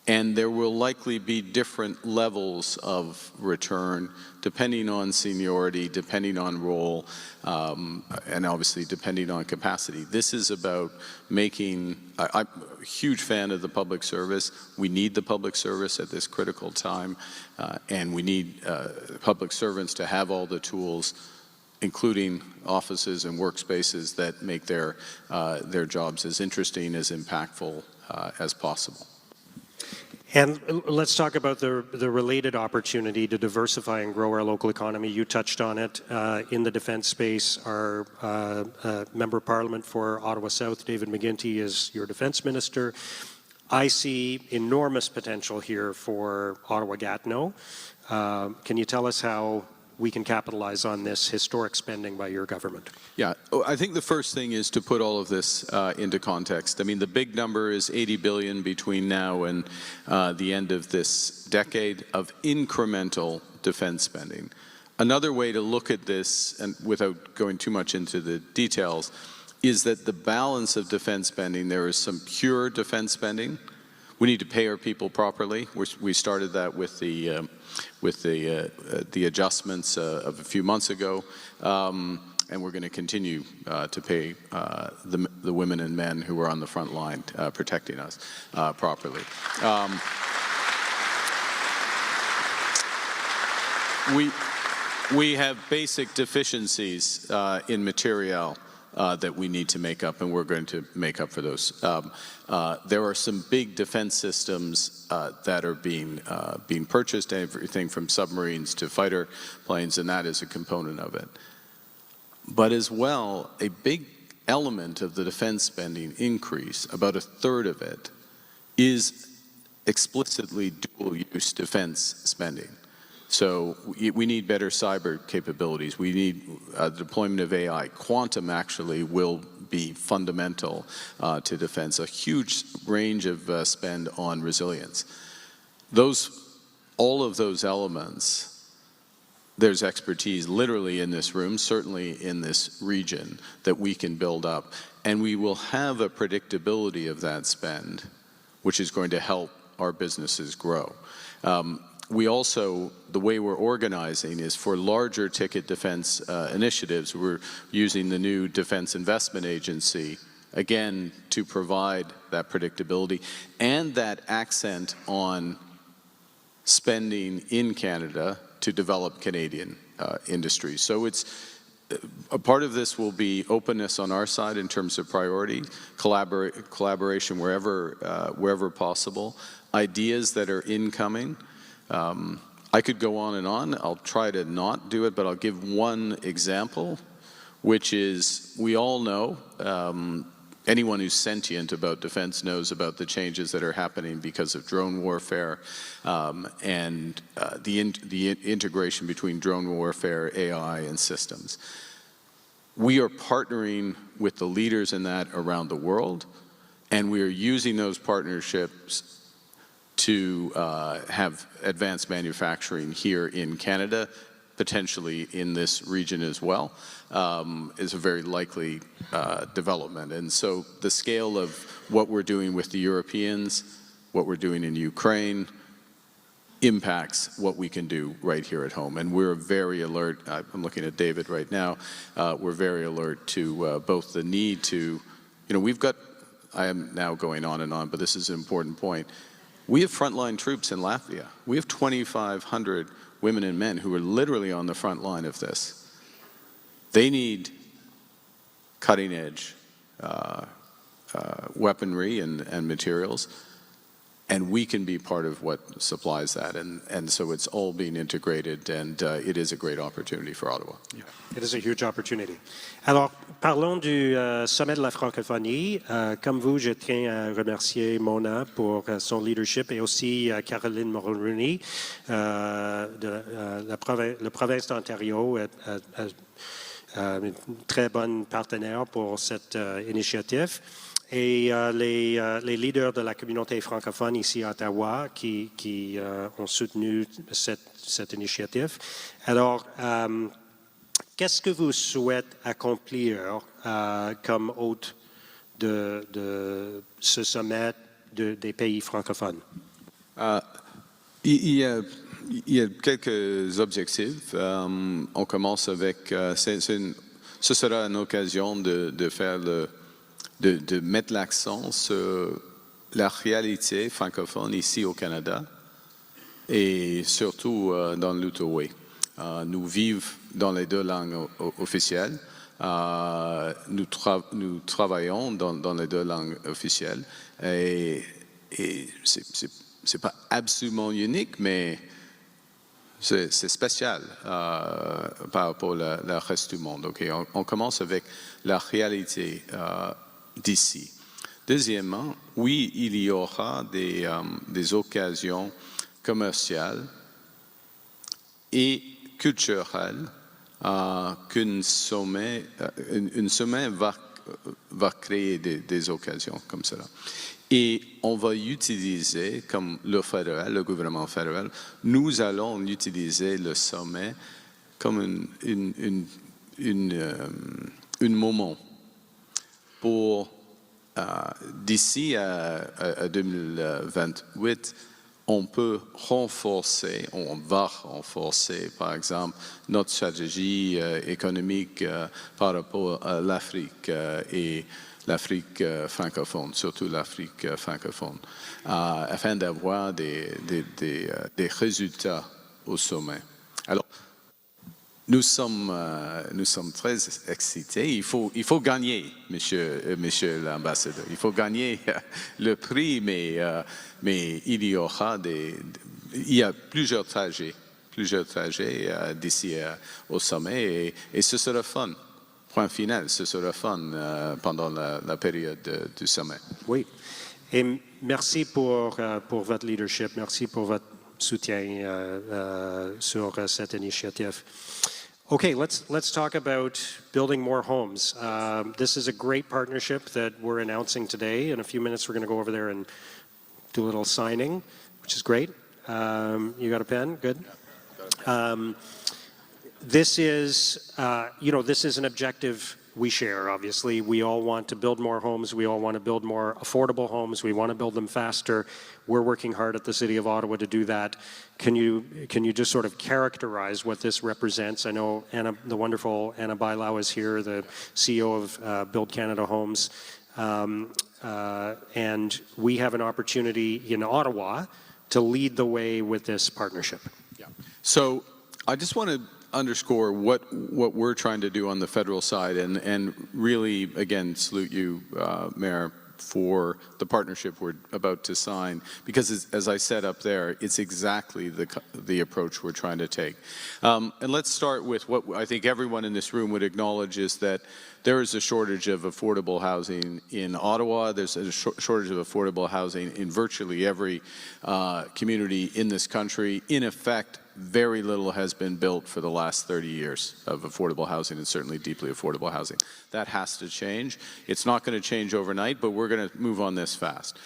Speaker 4: And there will likely be different levels of return depending on seniority, depending on role, and obviously depending on capacity. This is about making, I'm a huge fan of the public service. We need the public service at this critical time, and we need public servants to have all the tools, including offices and workspaces that make their jobs as interesting, as impactful as possible.
Speaker 3: And let's talk about the related opportunity to diversify and grow our local economy. You touched on it in the defense space. Our Member of Parliament for Ottawa South, David McGuinty, is your defense minister. I see enormous potential here for Ottawa-Gatineau. Can you tell us how we can capitalize on this historic spending by your government?
Speaker 4: Yeah, I think the first thing is to put all of this into context. I mean, the big number is $80 billion between now and the end of this decade of incremental defense spending. Another way to look at this, and without going too much into the details, is that the balance of defense spending, there is some pure defense spending. We need to pay our people properly. We started that with the adjustments of a few months ago, and we're going to continue to pay the women and men who are on the front line protecting us properly. We have basic deficiencies in materiel that we need to make up, and we're going to make up for those. There are some big defense systems that are being purchased, everything from submarines to fighter planes, and that is a component of it. But as well, a big element of the defense spending increase, about a third of it, is explicitly dual-use defense spending. So we need better cyber capabilities. We need the deployment of AI. Quantum actually will be fundamental to defense. A huge range of spend on resilience. All of those elements, there's expertise literally in this room, certainly in this region, that we can build up. And we will have a predictability of that spend, which is going to help our businesses grow. We also, the way we're organizing is for larger ticket defense initiatives, we're using the new Defense Investment Agency, again, to provide that predictability and that accent on spending in Canada to develop Canadian industries. So a part of this will be openness on our side in terms of priority, collaboration wherever possible, ideas that are incoming. I could go on and on. I'll try to not do it, but I'll give one example, which is we all know, anyone who's sentient about defense knows about the changes that are happening because of drone warfare and the integration between drone warfare, AI, and systems. We are partnering with the leaders in that around the world, and we are using those partnerships to have advanced manufacturing here in Canada, potentially in this region as well, is a very likely development. And so the scale of what we're doing with the Europeans, what we're doing in Ukraine, impacts what we can do right here at home. And we're very alert, I'm looking at David right now, we're very alert to both the need to, I am now going on and on, but this is an important point. We have frontline troops in Latvia. We have 2,500 women and men who are literally on the front line of this. They need cutting-edge weaponry and materials, and we can be part of what supplies that. And so it's all being integrated, and it is a great opportunity for Ottawa.
Speaker 3: Yeah, it is a huge opportunity. Alors, parlons du sommet de la francophonie. Comme vous, je tiens à remercier Mona pour son leadership et aussi Caroline Mulroney de la province d'Ontario, une très bonne partenaire pour cette initiative. Et les leaders de la communauté francophone ici à Ottawa qui ont soutenu cette initiative. Alors, qu'est-ce que vous souhaitez accomplir comme hôte de ce sommet des pays francophones?
Speaker 4: Il y a quelques objectifs. On commence avec... ce sera une occasion de faire de mettre l'accent sur la réalité francophone ici au Canada et surtout dans l'Outaouais. Nous vivons dans les deux langues officielles. Nous travaillons dans les deux langues officielles. Et c'est pas absolument unique, mais c'est spécial par rapport au reste du monde. Okay? On commence avec la réalité d'ici. Deuxièmement, oui, il y aura des occasions commerciales et culturel qu'un sommet, une sommet va créer des occasions comme cela. Et on va utiliser, comme le gouvernement fédéral, nous allons utiliser le sommet comme un moment pour, d'ici à 2028, on va renforcer, par exemple, notre stratégie économique par rapport à l'Afrique et l'Afrique francophone, surtout l'Afrique francophone, afin d'avoir des résultats au sommet. Alors, nous sommes très excités. Il faut gagner, monsieur l'ambassadeur. Il faut gagner le prix, mais il y a plusieurs trajets d'ici au sommet, et ce sera fun. Point final, ce sera fun pendant la période du sommet.
Speaker 3: Oui. Et merci pour votre leadership. Merci pour votre soutien sur cette initiative. Okay, let's talk about building more homes. This is a great partnership that we're announcing today. In a few minutes, we're going to go over there and do a little signing, which is great. You got a pen? Good. This is, this is an objective we share, obviously. We all want to build more homes. We all want to build more affordable homes. We want to build them faster. We're working hard at the City of Ottawa to do that. Can you just sort of characterize what this represents? I know Anna, the wonderful Anna Bailau is here, the CEO of Build Canada Homes. And we have an opportunity in Ottawa to lead the way with this partnership.
Speaker 4: Yeah. So I just want to underscore what we're trying to do on the federal side, and really, again, salute you, Mayor, for the partnership we're about to sign, because as I said up there, it's exactly the approach we're trying to take. And let's start with what I think everyone in this room would acknowledge is that there is a shortage of affordable housing in Ottawa. There's a shortage of affordable housing in virtually every community in this country. In effect, very little has been built for the last 30 years of affordable housing, and certainly deeply affordable housing. That has to change. It's not going to change overnight, but we're going to move on this fast.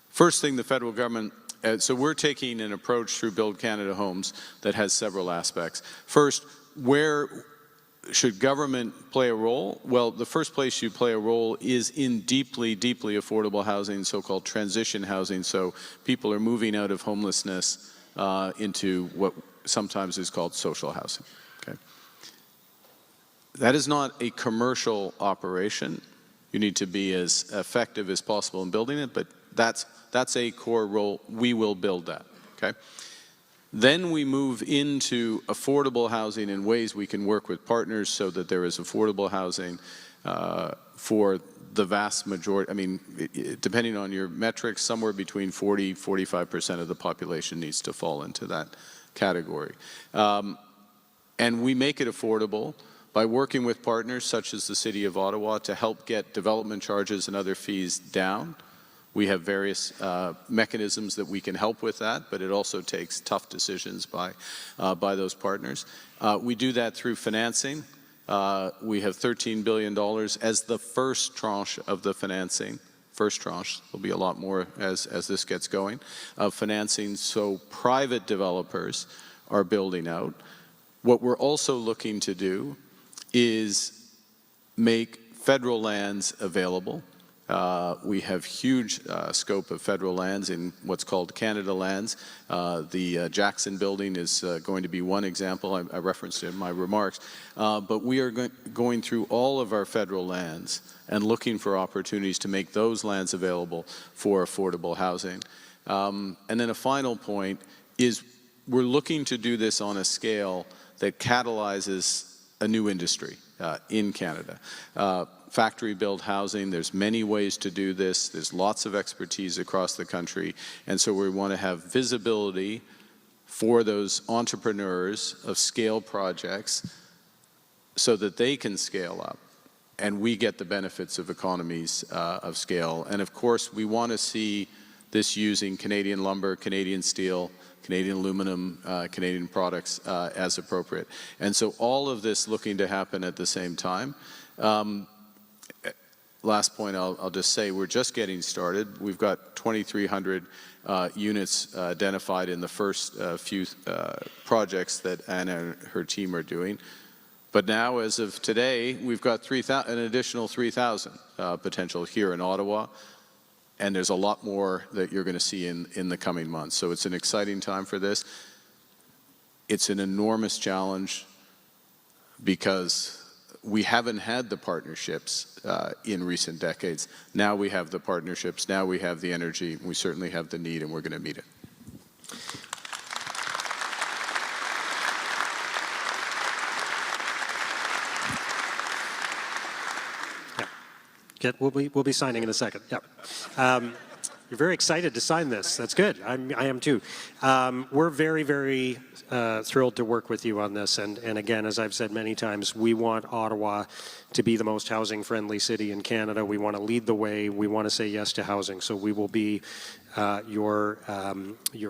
Speaker 4: First thing, the federal government, so we're taking an approach through Build Canada Homes that has several aspects. First, where should government play a role? Well, the first place you play a role is in deeply, deeply affordable housing, so-called transition housing. So people are moving out of homelessness into what sometimes is called social housing. Okay. That is not a commercial operation. You need to be as effective as possible in building it, but that's a core role. We will build that. Okay. Then we move into affordable housing in ways we can work with partners so that there is affordable housing for the vast majority. I mean, depending on your metrics, somewhere between 40–45% of the population needs to fall into that category. And we make it affordable by working with partners such as the City of Ottawa to help get development charges and other fees down. We have various mechanisms that we can help with that, but it also takes tough decisions by those partners. We do that through financing. We have $13 billion as the first tranche of the financing. First tranche, there'll be a lot more as this gets going, of financing, so private developers are building out. What we're also looking to do is make federal lands available. We have huge scope of federal lands in what's called Canada lands. The Jackson building is going to be one example. I referenced it in my remarks. But we are going through all of our federal lands and looking for opportunities to make those lands available for affordable housing. And then a final point is we're looking to do this on a scale that catalyzes a new industry in Canada. Factory-built housing, there's many ways to do this. There's lots of expertise across the country. And so we want to have visibility for those entrepreneurs of scale projects so that they can scale up and we get the benefits of economies of scale. And of course, we want to see this using Canadian lumber, Canadian steel, Canadian aluminum, Canadian products as appropriate. And so all of this looking to happen at the same time. Last point I'll just say, we're just getting started. We've got 2,300 units identified in the first few projects that Anna and her team are doing. But now, as of today, we've got an additional 3,000 potential here in Ottawa, and there's a lot more that you're going to see in the coming months. So it's an exciting time for this. It's an enormous challenge because we haven't had the partnerships in recent decades. Now we have the partnerships, now we have the energy, we certainly have the need, and we're going to meet it.
Speaker 3: Yeah. We'll be signing in a second. Yeah. You're very excited to sign this. That's good. I am too. We're very, very thrilled to work with you on this. And again, as I've said many times, we want Ottawa to be the most housing-friendly city in Canada. We want to lead the way. We want to say yes to housing. So we will be your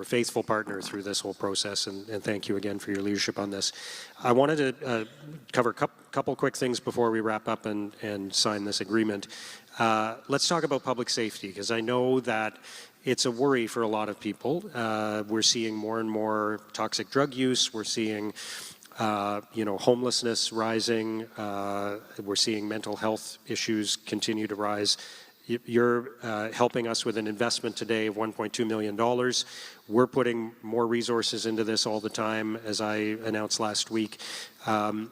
Speaker 3: faithful partner through this whole process. And thank you again for your leadership on this. I wanted to cover a couple quick things before we wrap up and sign this agreement. Let's talk about public safety, because I know that it's a worry for a lot of people. We're seeing more and more toxic drug use. We're seeing, homelessness rising. We're seeing mental health issues continue to rise. You're helping us with an investment today of $1.2 million. We're putting more resources into this all the time, as I announced last week. How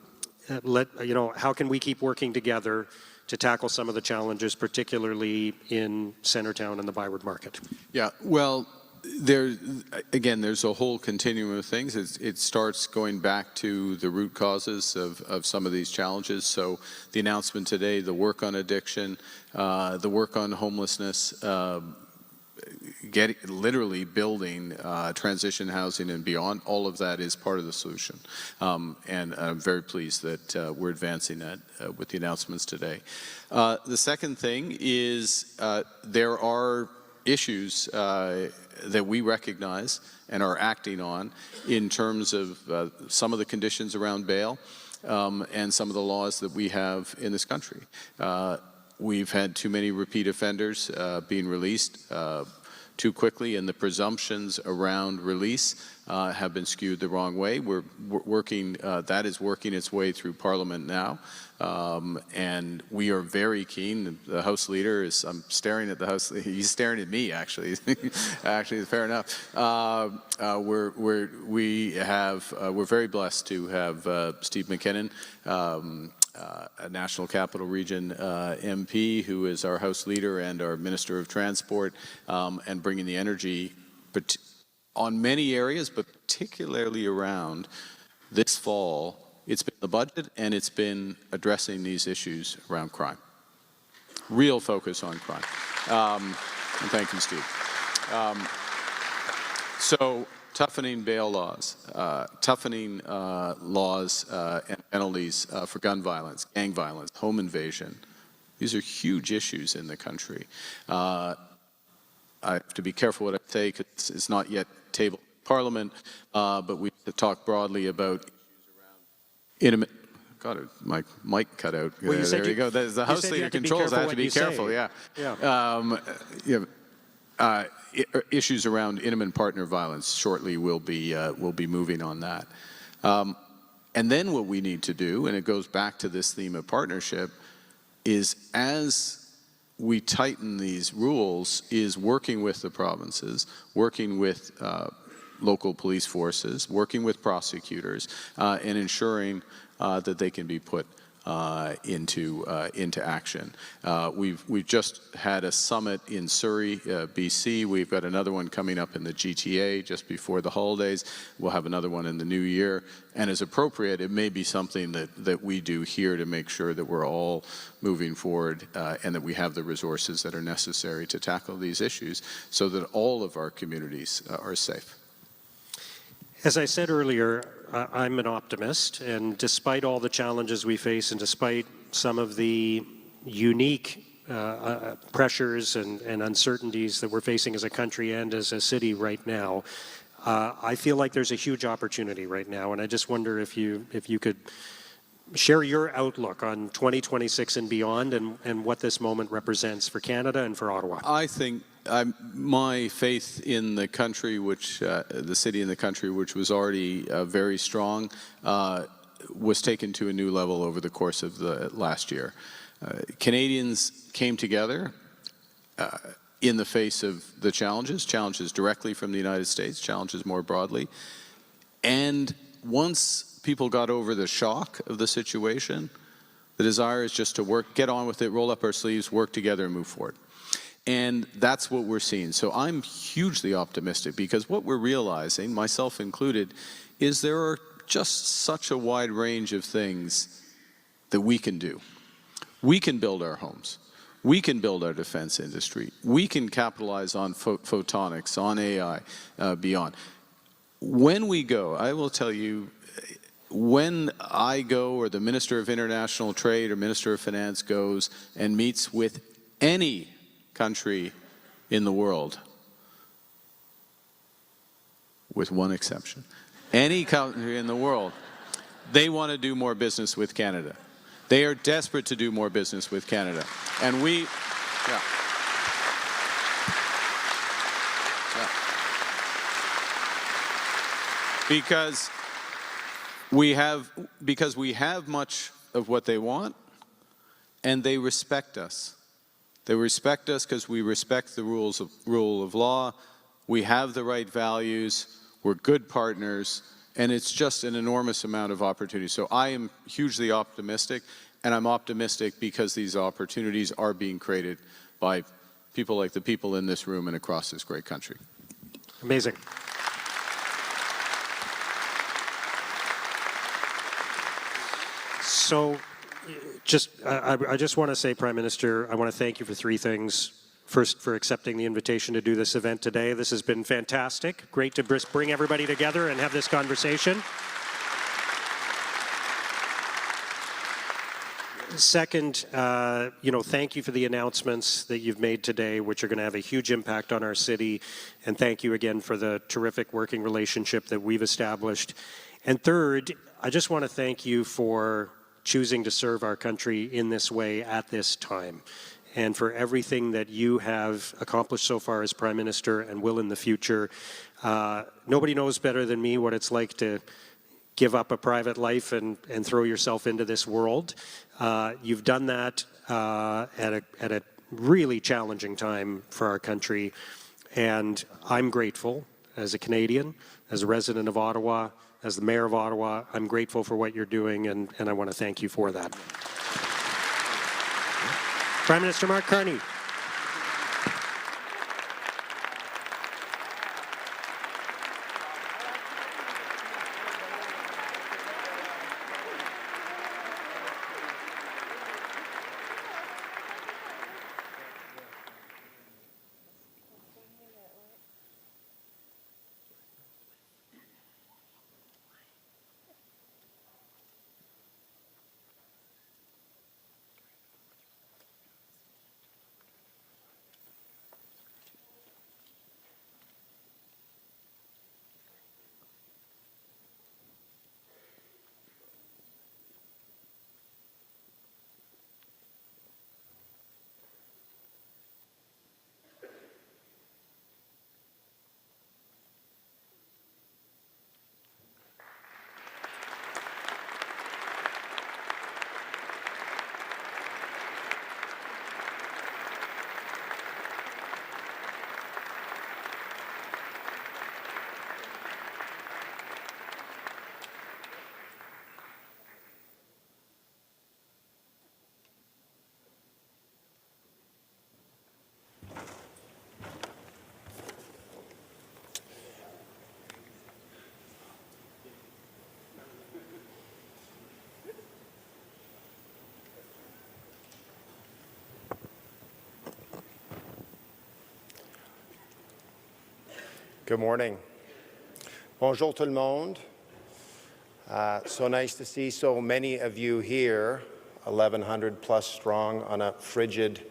Speaker 3: can we keep working together to tackle some of the challenges, particularly in Centertown and the Byward Market? Yeah, well, there's a whole continuum of things. It starts going back to the root causes of some of these challenges. So the announcement today, the work on addiction, the work on homelessness, literally building transition housing and beyond, all of that is part of the solution. And I'm very pleased that we're advancing that with the announcements today. The second thing is there are issues that we recognize and are acting on in terms of some of the conditions around bail and some of the laws that we have in this country. We've had too many repeat offenders being released too quickly, and the presumptions around release have been skewed the wrong way. We're working, that is working its way through Parliament now, and we are very keen. The House Leader is, I'm staring at the House, he's staring at me actually, actually fair enough. We're very blessed to have Steve McKinnon, a National Capital Region MP, who is our House Leader and our Minister of Transport, and bringing the energy on many areas, but particularly around this fall. It's been the budget, and it's been addressing these issues around crime. Real focus on crime. And thank you, Steve. So toughening bail laws, toughening laws and penalties for gun violence, gang violence, home invasion. These are huge issues in the country. I have to be careful what I say because it's not yet tabled in Parliament, but we talk broadly about issues around intimate. Got it. My mic cut out. Well,
Speaker 4: there you go. The House Leader controls. I have to be careful. Yeah. Issues around intimate partner violence. Shortly, we'll be moving on that. And then what we need to do, and it goes back to this theme of partnership, is as we tighten these rules, is working with the provinces, working with local police forces, working with prosecutors, and ensuring that they can be put into action. We've just had a summit in Surrey, BC. We've got another one coming up in the GTA just before the holidays. We'll have another one in the new year. And as appropriate, it may be something that we do here to make sure that we're all moving forward and that we have the resources that are necessary to tackle these issues so that all of our communities are safe.
Speaker 3: As I said earlier, I'm an optimist, and despite all the challenges we face and despite some of the unique pressures and uncertainties that we're facing as a country and as a city right now, I feel like there's a huge opportunity right now, and I just wonder if you could share your outlook on 2026 and beyond, and what this moment represents for Canada and for Ottawa.
Speaker 4: I think my faith in the country, the city and the country, which was already very strong, was taken to a new level over the course of the last year. Canadians came together in the face of the challenges directly from the United States, challenges more broadly. And once people got over the shock of the situation, the desire is just to get on with it, roll up our sleeves, work together, and move forward. And that's what we're seeing. So I'm hugely optimistic, because what we're realizing, myself included, is there are just such a wide range of things that we can do. We can build our homes. We can build our defense industry. We can capitalize on photonics, on AI, beyond. When we go, I will tell you, when I go, or the Minister of International Trade or Minister of Finance goes and meets with any country in the world, with one exception, any country in the world, they want to do more business with Canada. They are desperate to do more business with Canada. And we, because we have much of what they want, and they respect us. They respect us because we respect the rule of law. We have the right values. We're good partners, and it's just an enormous amount of opportunity. So I am hugely optimistic, and I'm optimistic because these opportunities are being created by people like the people in this room and across this great country.
Speaker 3: Amazing. So I just want to say, Prime Minister, I want to thank you for three things. First, for accepting the invitation to do this event today. This has been fantastic. Great to bring everybody together and have this conversation. Second, thank you for the announcements that you've made today, which are going to have a huge impact on our city. And thank you again for the terrific working relationship that we've established. And third, I just want to thank you for choosing to serve our country in this way at this time, and for everything that you have accomplished so far as Prime Minister and will in the future. Nobody knows better than me what it's like to give up a private life and throw yourself into this world. You've done that at a really challenging time for our country, and I'm grateful as a Canadian, as a resident of Ottawa, as the Mayor of Ottawa. I'm grateful for what you're doing, and I want to thank you for that. Prime Minister Mark Carney.
Speaker 5: Good morning. Bonjour tout le monde. So nice to see so many of you here, 1,100 plus strong on a frigid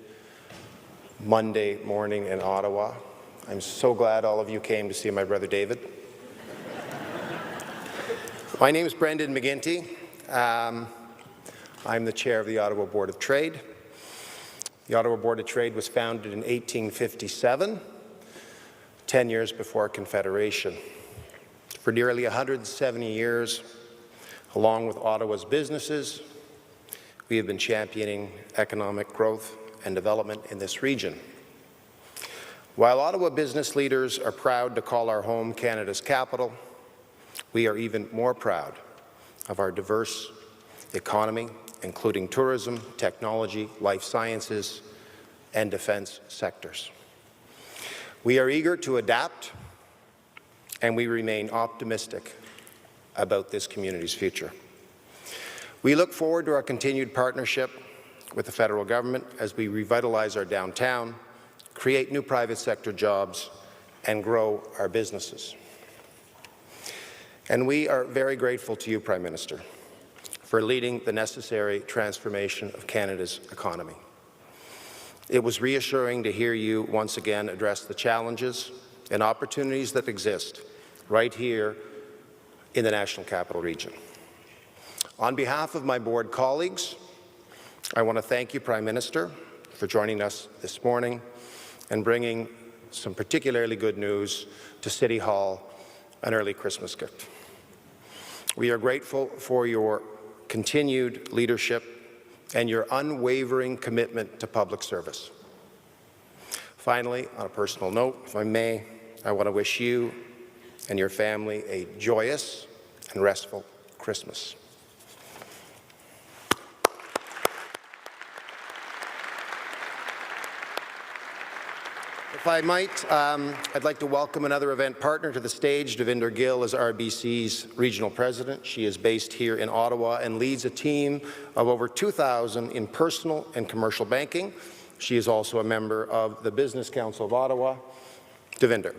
Speaker 5: Monday morning in Ottawa. I'm so glad all of you came to see my brother David. My name is Brendan McGinty. I'm the chair of the Ottawa Board of Trade. The Ottawa Board of Trade was founded in 1857, 10 years before Confederation. For nearly 170 years, along with Ottawa's businesses, we have been championing economic growth and development in this region. While Ottawa business leaders are proud to call our home Canada's capital, we are even more proud of our diverse economy, including tourism, technology, life sciences, and defense sectors. We are eager to adapt, and we remain optimistic about this community's future. We look forward to our continued partnership with the federal government as we revitalize our downtown, create new private sector jobs, and grow our businesses. And we are very grateful to you, Prime Minister, for leading the necessary transformation of Canada's economy. It was reassuring to hear you once again address the challenges and opportunities that exist right here in the National Capital Region. On behalf of my board colleagues, I want to thank you, Prime Minister, for joining us this morning and bringing some particularly good news to City Hall, an early Christmas gift. We are grateful for your continued leadership and your unwavering commitment to public service. Finally, on a personal note, if I may, I want to wish you and your family a joyous and restful Christmas. If I might, I'd like to welcome another event partner to the stage. Devinder Gill is RBC's regional president. She is based here in Ottawa and leads a team of over 2,000 in personal and commercial banking. She is also a member of the Business Council of Ottawa. Devinder.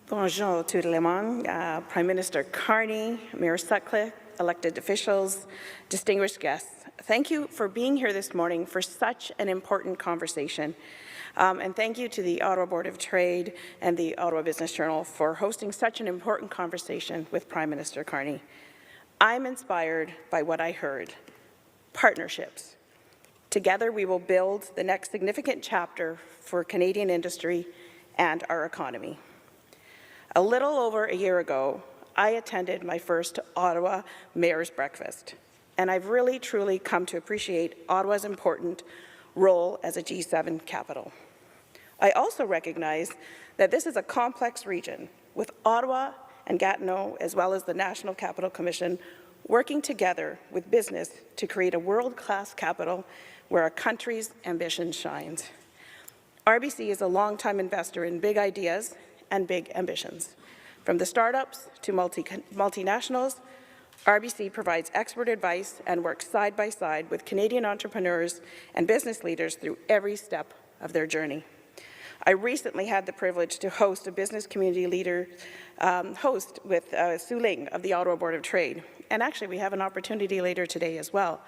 Speaker 6: Bonjour tout le monde, Prime Minister Carney, Mayor Sutcliffe, elected officials, distinguished guests. Thank you for being here this morning for such an important conversation. And thank you to the Ottawa Board of Trade and the Ottawa Business Journal for hosting such an important conversation with Prime Minister Carney. I'm inspired by what I heard. Partnerships. Together we will build the next significant chapter for Canadian industry and our economy. A little over a year ago, I attended my first Ottawa Mayor's Breakfast, and I've really, truly come to appreciate Ottawa's important role as a G7 capital. I also recognize that this is a complex region, with Ottawa and Gatineau, as well as the National Capital Commission, working together with business to create a world-class capital where our country's ambition shines. RBC is a long-time investor in big ideas and big ambitions. From the startups to multinationals, RBC provides expert advice and works side by side with Canadian entrepreneurs and business leaders through every step of their journey. I recently had the privilege to host a business community leader host with Sue Ling of the Ottawa Board of Trade. And actually, we have an opportunity later today as well.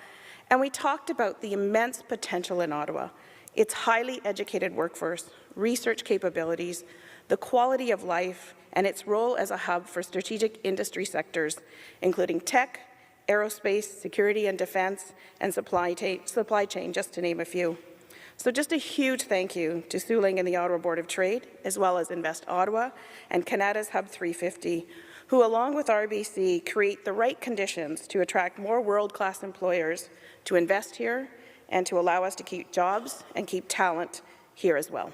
Speaker 6: And we talked about the immense potential in Ottawa, its highly educated workforce, research capabilities, the quality of life, and its role as a hub for strategic industry sectors, including tech, aerospace, security and defense, and supply chain, just to name a few. So just a huge thank you to Sue Ling and the Ottawa Board of Trade, as well as Invest Ottawa and Canada's Hub 350, who, along with RBC, create the right conditions to attract more world-class employers to invest here and to allow us to keep jobs and keep talent here as well.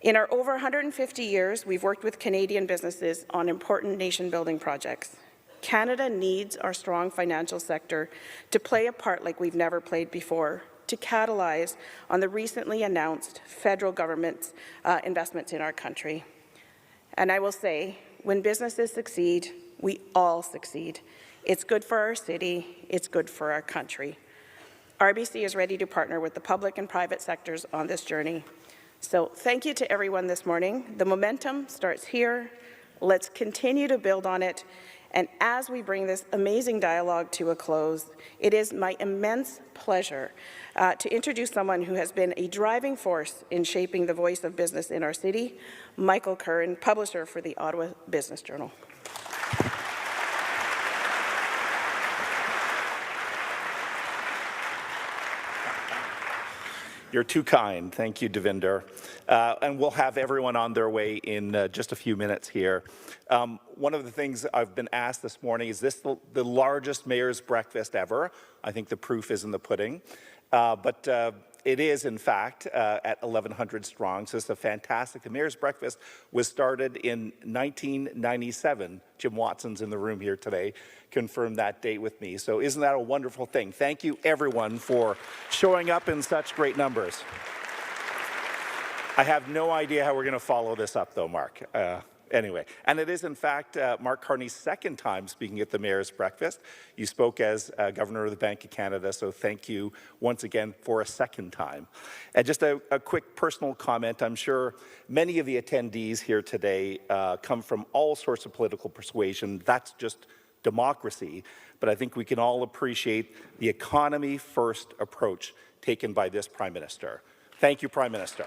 Speaker 6: In our over 150 years, we've worked with Canadian businesses on important nation-building projects. Canada needs our strong financial sector to play a part like we've never played before, to catalyze on the recently announced federal government's investments in our country. And I will say, when businesses succeed, we all succeed. It's good for our city, it's good for our country. RBC is ready to partner with the public and private sectors on this journey. So thank you to everyone this morning. The momentum starts here. Let's continue to build on it And as we bring this amazing dialogue to a close, it is my immense pleasure to introduce someone who has been a driving force in shaping the voice of business in our city, Michael Curran, publisher for the Ottawa Business Journal.
Speaker 7: You're too kind. Thank you, Devinder. And we'll have everyone on their way in just a few minutes here. One of the things I've been asked this morning, is this the largest mayor's breakfast ever? I think the proof is in the pudding. But it is, in fact, at 1,100 strong, so it's a fantastic. The mayor's breakfast was started in 1997. Jim Watson's in the room here today, confirmed that date with me. So isn't that a wonderful thing? Thank you, everyone, for showing up in such great numbers. I have no idea how we're going to follow this up, though, Mark. Anyway, and it is, in fact, Mark Carney's second time speaking at the Mayor's Breakfast. You spoke as Governor of the Bank of Canada, so thank you once again for a second time. And just a quick personal comment. I'm sure many of the attendees here today come from all sorts of political persuasion. That's just democracy. But I think we can all appreciate the economy-first approach taken by this Prime Minister. Thank you, Prime Minister.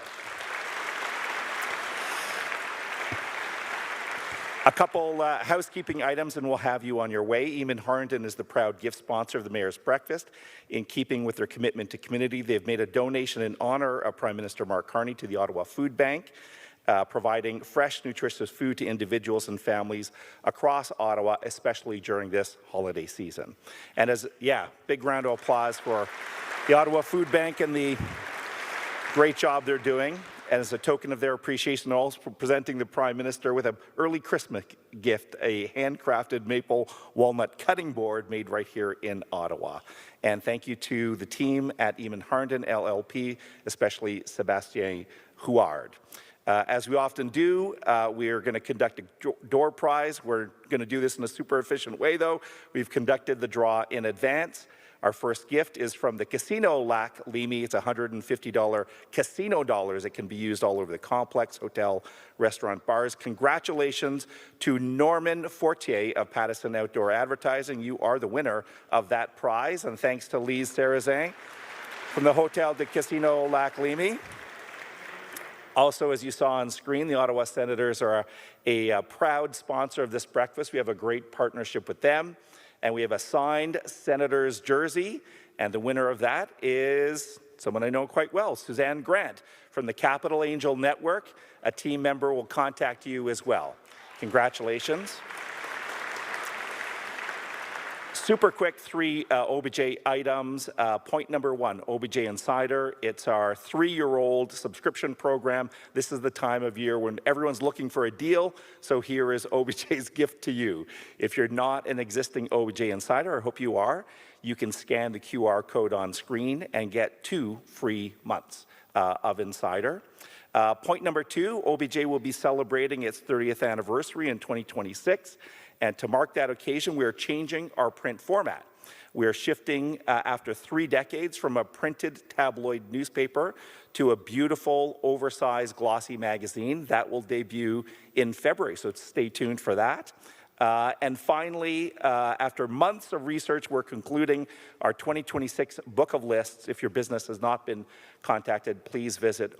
Speaker 7: A couple housekeeping items and we'll have you on your way. Eamon Harnden is the proud gift sponsor of the Mayor's Breakfast. In keeping with their commitment to community, they've made a donation in honour of Prime Minister Mark Carney to the Ottawa Food Bank, providing fresh, nutritious food to individuals and families across Ottawa, especially during this holiday season. And big round of applause for the Ottawa Food Bank and the great job they're doing. And as a token of their appreciation, they're also presenting the Prime Minister with an early Christmas gift, a handcrafted maple walnut cutting board made right here in Ottawa. And thank you to the team at Eamon Harnden LLP, especially Sebastien Huard. As we often do, we are going to conduct a door prize. We're going to do this in a super efficient way, though. We've conducted the draw in advance. Our first gift is from the Casino Lac Limi. It's $150 casino dollars. It can be used all over the complex, hotel, restaurant, bars. Congratulations to Norman Fortier of Pattison Outdoor Advertising. You are the winner of that prize. And thanks to Lise Sarrazin from the Hotel de Casino Lac Limi. Also, as you saw on screen, the Ottawa Senators are a proud sponsor of this breakfast. We have a great partnership with them. And we have a signed Senator's jersey, and the winner of that is someone I know quite well, Suzanne Grant from the Capital Angel Network. A team member will contact you as well. Congratulations. Super quick, 3 OBJ items. Point number 1, OBJ Insider. It's our 3-year-old subscription program. This is the time of year when everyone's looking for a deal, so here is OBJ's gift to you. If you're not an existing OBJ Insider, I hope you are, you can scan the QR code on screen and get 2 free months of Insider. Point number 2, OBJ will be celebrating its 30th anniversary in 2026. And to mark that occasion, we are changing our print format. We are shifting, after 3 decades, from a printed tabloid newspaper to a beautiful, oversized, glossy magazine. That will debut in February, so stay tuned for that. And finally, after months of research, we're concluding our 2026 book of lists. If your business has not been contacted, please visit